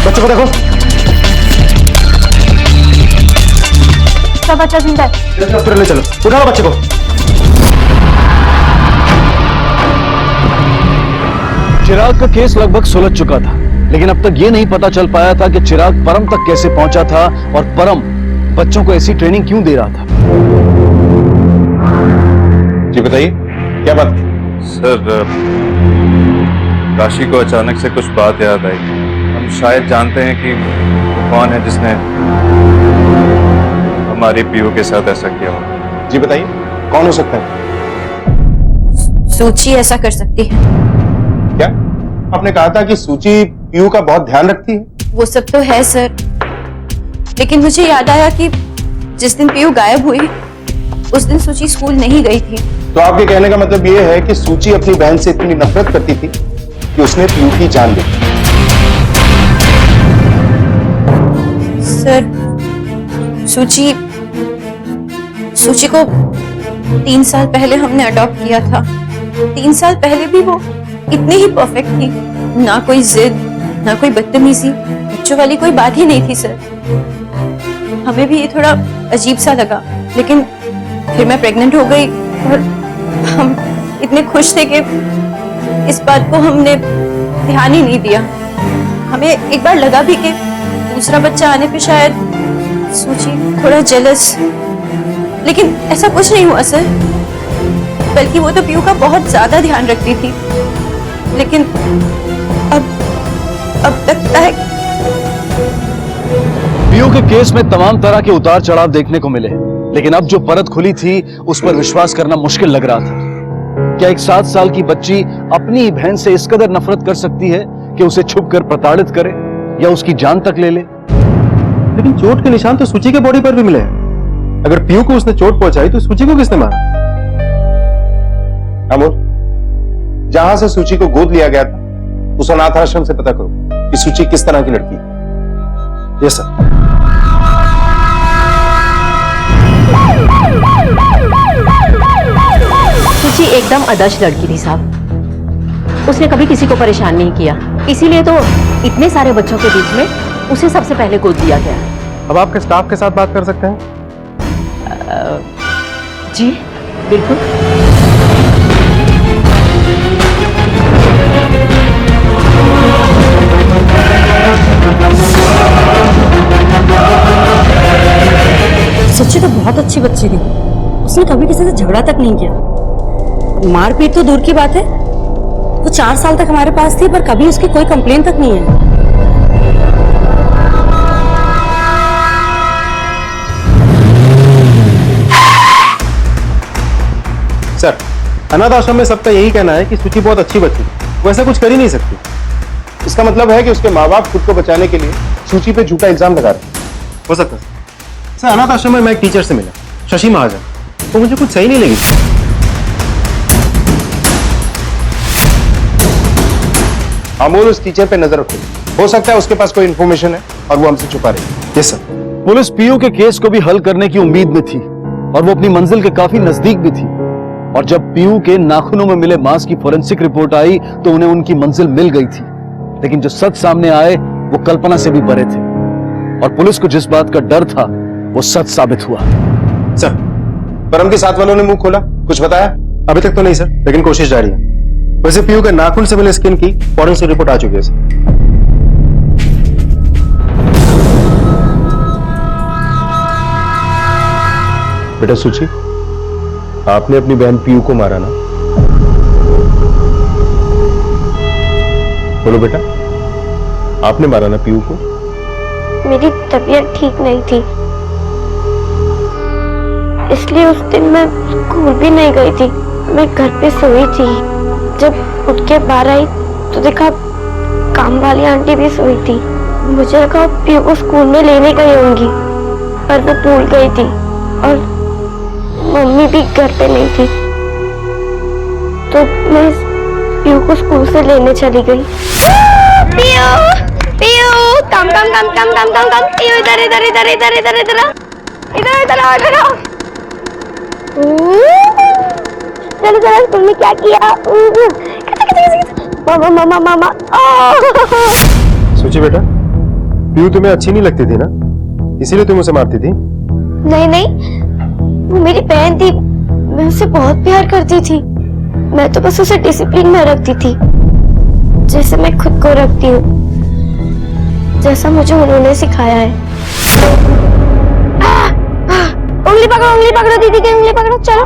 बच्चों को देखो। सब बच्चा जिंदा है। हॉस्पिटल ले चलो, उठाओ बच्चे को। चिराग का केस लगभग सुलझ चुका था, लेकिन अब तक ये नहीं पता चल पाया था कि चिराग परम तक कैसे पहुंचा था और परम बच्चों को ऐसी ट्रेनिंग क्यों दे रहा था। जी बताइए, क्या बात? सर, राशि को अचानक से कुछ बात याद आई। हम शायद जानते हैं कि वो कौन है जिसने हमारी पीयू के साथ ऐसा किया हो। जी बताइए, कौन हो सकता है? सूची ऐसा कर सकती है। क्या आपने कहा था कि सूची पीयू का बहुत ध्यान रखती है? वो सब तो है सर, लेकिन मुझे याद आया कि जिस दिन पीयू गायब हुई उस दिन सूची स्कूल नहीं गई थी। तो आपके कहने का मतलब ये है कि सूची अपनी बहन से इतनी नफरत करती थी कि उसने पीयू की जान ली। सर, सूची को 3 साल पहले हमने अडॉप्ट किया था। 3 साल पहले भी वो इतनी ही परफेक्ट थी, ना कोई जिद, ना कोई बदतमीजी, बच्चों वाली कोई बात ही नहीं थी सर। हमें भी ये थोड़ा अजीब सा लगा, लेकिन फिर मैं प्रेग्नेंट हो गई और हम इतने खुश थे कि इस बात को हमने ध्यान ही नहीं दिया। हमें एक बार लगा भी कि दूसरा बच्चा आने पे शायद सूची थोड़ा जेलस, लेकिन ऐसा कुछ नहीं हुआ सर। बल्कि वो तो पीयू का बहुत ज्यादा ध्यान रखती थी, लेकिन अब लगता है पीयू के केस में तमाम तरह के उतार चढ़ाव देखने को मिले, लेकिन अब जो परत खुली थी उस पर विश्वास करना मुश्किल लग रहा था। क्या एक 7 साल की बच्ची अपनी बहन से इस कदर नफरत कर सकती है कि उसे छुपकर प्रताड़ित करे? या उसकी जान तक ले ले। लेकिन चोट के निशान तो सूची के बॉडी पर भी मिले हैं। अगर पीयू को उसने चोट पहुंचाई तो सूची को किसने मारा? अमोल, जहां से सूची को गोद लिया गया था उस अनाथ आश्रम से पता करो कि सूची किस तरह की लड़की है। Yes sir. सूची एकदम आदर्श लड़की थी साहब। उसने कभी किसी को परेशान नहीं किया, इसीलिए तो इतने सारे बच्चों के बीच में उसे सबसे पहले गोद दिया गया। अब आपके स्टाफ के साथ बात कर सकते हैं? जी बिल्कुल। सच्ची तो बहुत अच्छी बच्ची थी, उसने कभी किसी से झगड़ा तक नहीं किया। मारपीट तो दूर की बात है, वो 4 साल तक हमारे पास थी पर कभी उसकी कोई कंप्लेन तक नहीं है। सर, अनाथ आश्रम में सबका यही कहना है कि सूची बहुत अच्छी बच्ची थी, वो ऐसा कुछ कर ही नहीं सकती। इसका मतलब है कि उसके माँ बाप खुद को बचाने के लिए सूची पे झूठा इल्जाम लगा रहे हैं। हो सकता है सर। अनाथ आश्रम में मैं एक टीचर से मिला, शशि महाजन, तो मुझे कुछ सही नहीं लगी। अमोल उस टीचर पे नजर रखो, हो सकता है उसके पास कोई इंफॉर्मेशन है और वो हमसे छुपा रही है। Yes sir. पुलिस पीयू के केस को भी हल करने की उम्मीद में थी और वो अपनी मंजिल के काफी नजदीक भी थी। और जब पीयू के नाखूनों में मिले मांस की फोरेंसिक रिपोर्ट आई तो उन्हें उनकी मंजिल मिल गई थी। लेकिन जो सच सामने आए वो कल्पना से भी परे थे और पुलिस को जिस बात का डर था वो सच साबित हुआ। सर, परम के साथ वालों ने मुंह खोला, कुछ बताया? अभी तक तो नहीं सर, लेकिन कोशिश जारी है। वैसे पीयू के नाखून से मिले स्किन की फॉरेंसिक रिपोर्ट आ चुकी है सर। बेटा सूची, आपने अपनी बहन पीयू को मारा ना? बोलो बेटा, आपने मारा ना पीयू को? मेरी तबीयत ठीक नहीं थी, इसलिए उस दिन मैं स्कूल भी नहीं गई थी। मैं घर पे सोई थी। जब उठ के बाहर आई तो देखा काम वाली आंटी भी सोई थी। मुझे लगा पीयू को स्कूल में लेने गई होंगी, पर वो भूल गई थी और मम्मी भी घर पे नहीं थी, तो मैं पीयू को स्कूल से लेने चली गई। पीयू, पीयू, कम कम कम कम कम कम कम, पीयू इधर इधर इधर इधर इधर इधर इधर इधर आओ, इधर आओ। चलो चलो, तुमने क्या किया? मामा मामा मामा। सूची बेटा, पीयू तुम्हें अच्छी नहीं लगती थी ना, इसीलिए तुम उसे मारती थी? नहीं नहीं, वो मेरी बहन थी, मैं उसे बहुत प्यार करती थी। मैं तो बस उसे डिसिप्लिन में रखती थी, जैसे मैं खुद को रखती हूँ, जैसा मुझे उन्होंने सिखाया है। उंगली पकड़ो दीदी की उंगली पकड़ो, चलो।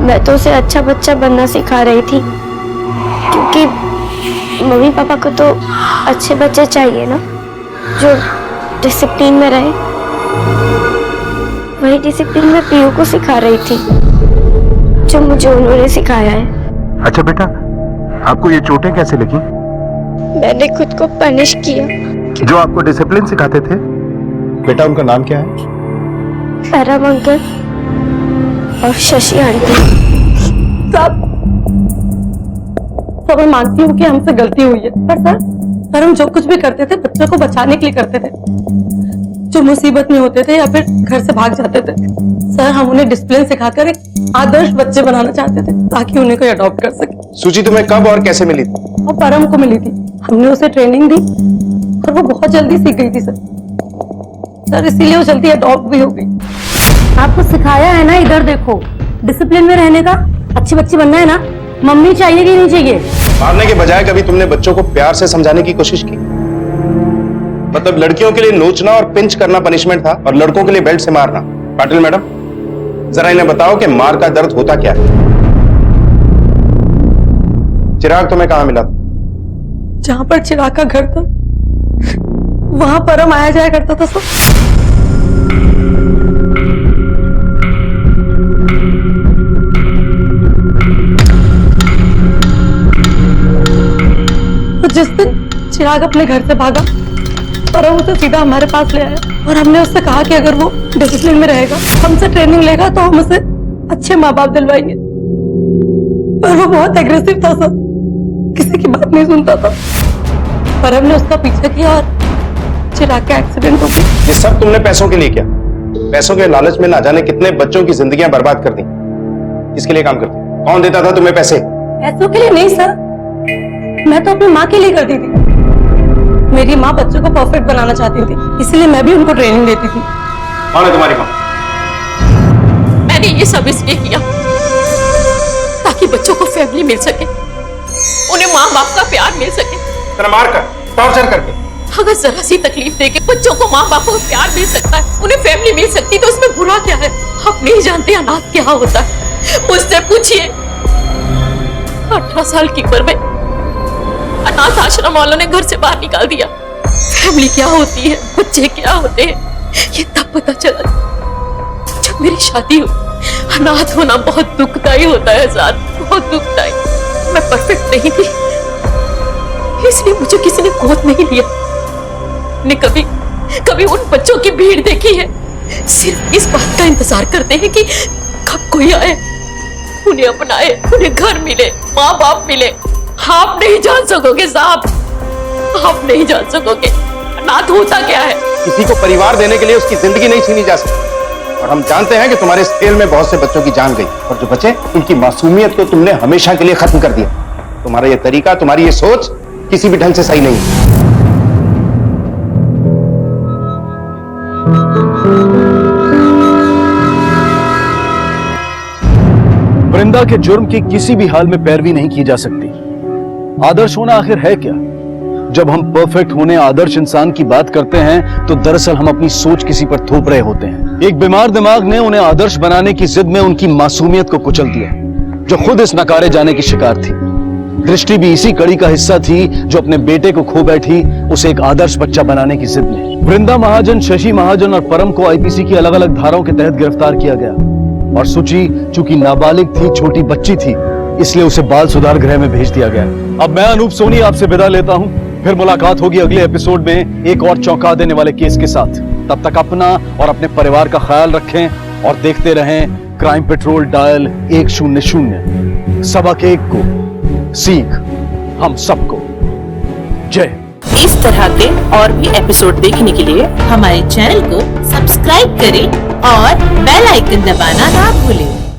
मैं तो उसे अच्छा बच्चा बनना सिखा रही थी, क्योंकि मम्मी पापा को तो अच्छे बच्चे चाहिए ना, जो डिसिप्लिन में रहे। वही डिसिप्लिन में पीयू को सिखा रही थी, जो मुझे उन्होंने सिखाया है। अच्छा बेटा, आपको ये चोटें कैसे लगी? मैंने खुद को पनिश किया। जो आपको डिसिप्लिन सिखाते थे? बेटा, उनका नाम क्या है? परम अंकल और शशि आंटी। तो मैं मानती हूँ कि हमसे गलती हुई है, पर हम जो कुछ भी करते थे बच्चों को बचाने के लिए करते थे। जो मुसीबत में होते थे या फिर घर से भाग जाते थे, सर हम उन्हें डिसिप्लिन सिखाकर एक आदर्श बच्चे बनाना चाहते थे, ताकि उन्हें कोई अडॉप्ट कर सके। सूची तुम्हें कब और कैसे मिली थी? वो परम को मिली थी, हमने उसे ट्रेनिंग दी और वो बहुत जल्दी सीख गई थी सर, इसीलिए वो जल्दी अडॉप्ट भी हो गई। आपको सिखाया है ना, इधर देखो, डिसिप्लिन में रहने का, अच्छी बच्ची बनना है ना। मम्मी चाहिए कि नहीं चाहिए? मारने के बजाय कभी तुमने बच्चों को प्यार से समझाने की कोशिश की? मतलब लड़कियों के लिए नोचना और पिंच करना पनिशमेंट था और लड़कों के लिए बेल्ट से मारना। पाटिल मैडम, जरा इन्हें बताओ कि मार का दर्द होता क्या है। चिराग तुम्हें कहां मिला था? जहां पर चिराग का घर था वहां परम आया जाया करता था सर। जिस दिन चिराग अपने घर से भागा और हम उसे सीधा हमारे पास ले आया और हमने उससे कहा कि अगर वो डिसिप्लिन में रहेगा, हमसे ट्रेनिंग लेगा तो हम उसे अच्छे माँ बाप दिलवाएंगे। और वो बहुत एग्रेसिव था सर, किसी की बात नहीं सुनता था। पर हमने उसका पीछा किया और चिराग का एक्सीडेंट हो गया। ये सब तुमने पैसों के लिए किया? पैसों के लालच में ना जाने कितने बच्चों की जिंदगियां बर्बाद कर दी। इसके लिए काम करती? कौन देता था तुम्हें पैसे? पैसों के लिए नहीं सर, मैं तो अपनी माँ के लिए करती थी। मेरी माँ बच्चों को परफेक्ट बनाना चाहती थी, इसलिए मैं भी उनको ट्रेनिंग देती थी। कौन है तुम्हारी माँ? मैंने ये सब इसलिए किया ताकि बच्चों को फैमिली मिल सके, उन्हें माँ बाप का प्यार मिल सके। तेरा मार कर, टॉर्चर करके। अगर जरा सी तकलीफ देके बच्चों को माँ बाप को प्यार मिल सकता है, उन्हें फैमिली मिल सकती, तो उसमें बुरा क्या है? आप नहीं जानते अनाथ क्या होता है, मुझसे पूछिए। 18 साल की उम्र में अनाथ आश्रम वालों ने घर से बाहर निकाल दिया। फैमिली क्या होती है, बच्चे क्या होते हैं, ये तब पता चला जब मेरी शादी हुई। अनाथ होना बहुत दुखदाई होता है साथ, बहुत दुखदाई। मैं परफेक्ट नहीं थी, इसलिए मुझे किसी ने गोद नहीं लिया। ने कभी उन बच्चों की भीड़ देखी है, सिर्फ इस बात का इंतजार करते हैं कि कब कोई आए, उन्हें अपनाए, उन्हें घर मिले, माँ बाप मिले। आप नहीं जान सकोगे साहब, आप नहीं जान सकोगे अनाथ होता क्या है। किसी को परिवार देने के लिए उसकी जिंदगी नहीं छीनी जा सकती। और हम जानते हैं कि तुम्हारे इस खेल में बहुत से बच्चों की जान गई, और जो बचे उनकी मासूमियत को तुमने हमेशा के लिए खत्म कर दिया। तुम्हारा ये तरीका, तुम्हारी ये सोच किसी भी ढंग से सही नहीं है। वृंदा के जुर्म की किसी भी हाल में पैरवी नहीं की जा सकती। आदर्श होना आखिर है क्या? जब हम परफेक्ट होने आदर्श इंसान की बात करते हैं तो दरअसल हम अपनी सोच किसी पर थोप रहे होते हैं। एक बीमार दिमाग ने उन्हें आदर्श बनाने की जिद में उनकी मासूमियत को कुचल दिया, जो खुद इस नकारे जाने की शिकार थी। दृष्टि भी इसी कड़ी का हिस्सा थी, जो अपने बेटे को खो बैठी उसे एक आदर्श बच्चा बनाने की जिद में। वृंदा महाजन, शशि महाजन और परम को आईपीसी की अलग अलग धाराओं के तहत गिरफ्तार किया गया, और सुची चूंकि नाबालिग थी, छोटी बच्ची थी, इसलिए उसे बाल सुधार गृह में भेज दिया गया। अब मैं अनूप सोनी आपसे विदा लेता हूं, फिर मुलाकात होगी अगले एपिसोड में एक और चौंका देने वाले केस के साथ। तब तक अपना और अपने परिवार का ख्याल रखें और देखते रहें क्राइम पेट्रोल डायल 100। सबक एक को, सीख हम सबको। जय। इस तरह के और भी एपिसोड देखने के लिए हमारे चैनल को सब्सक्राइब करें और बेल आइकन दबाना ना भूलें।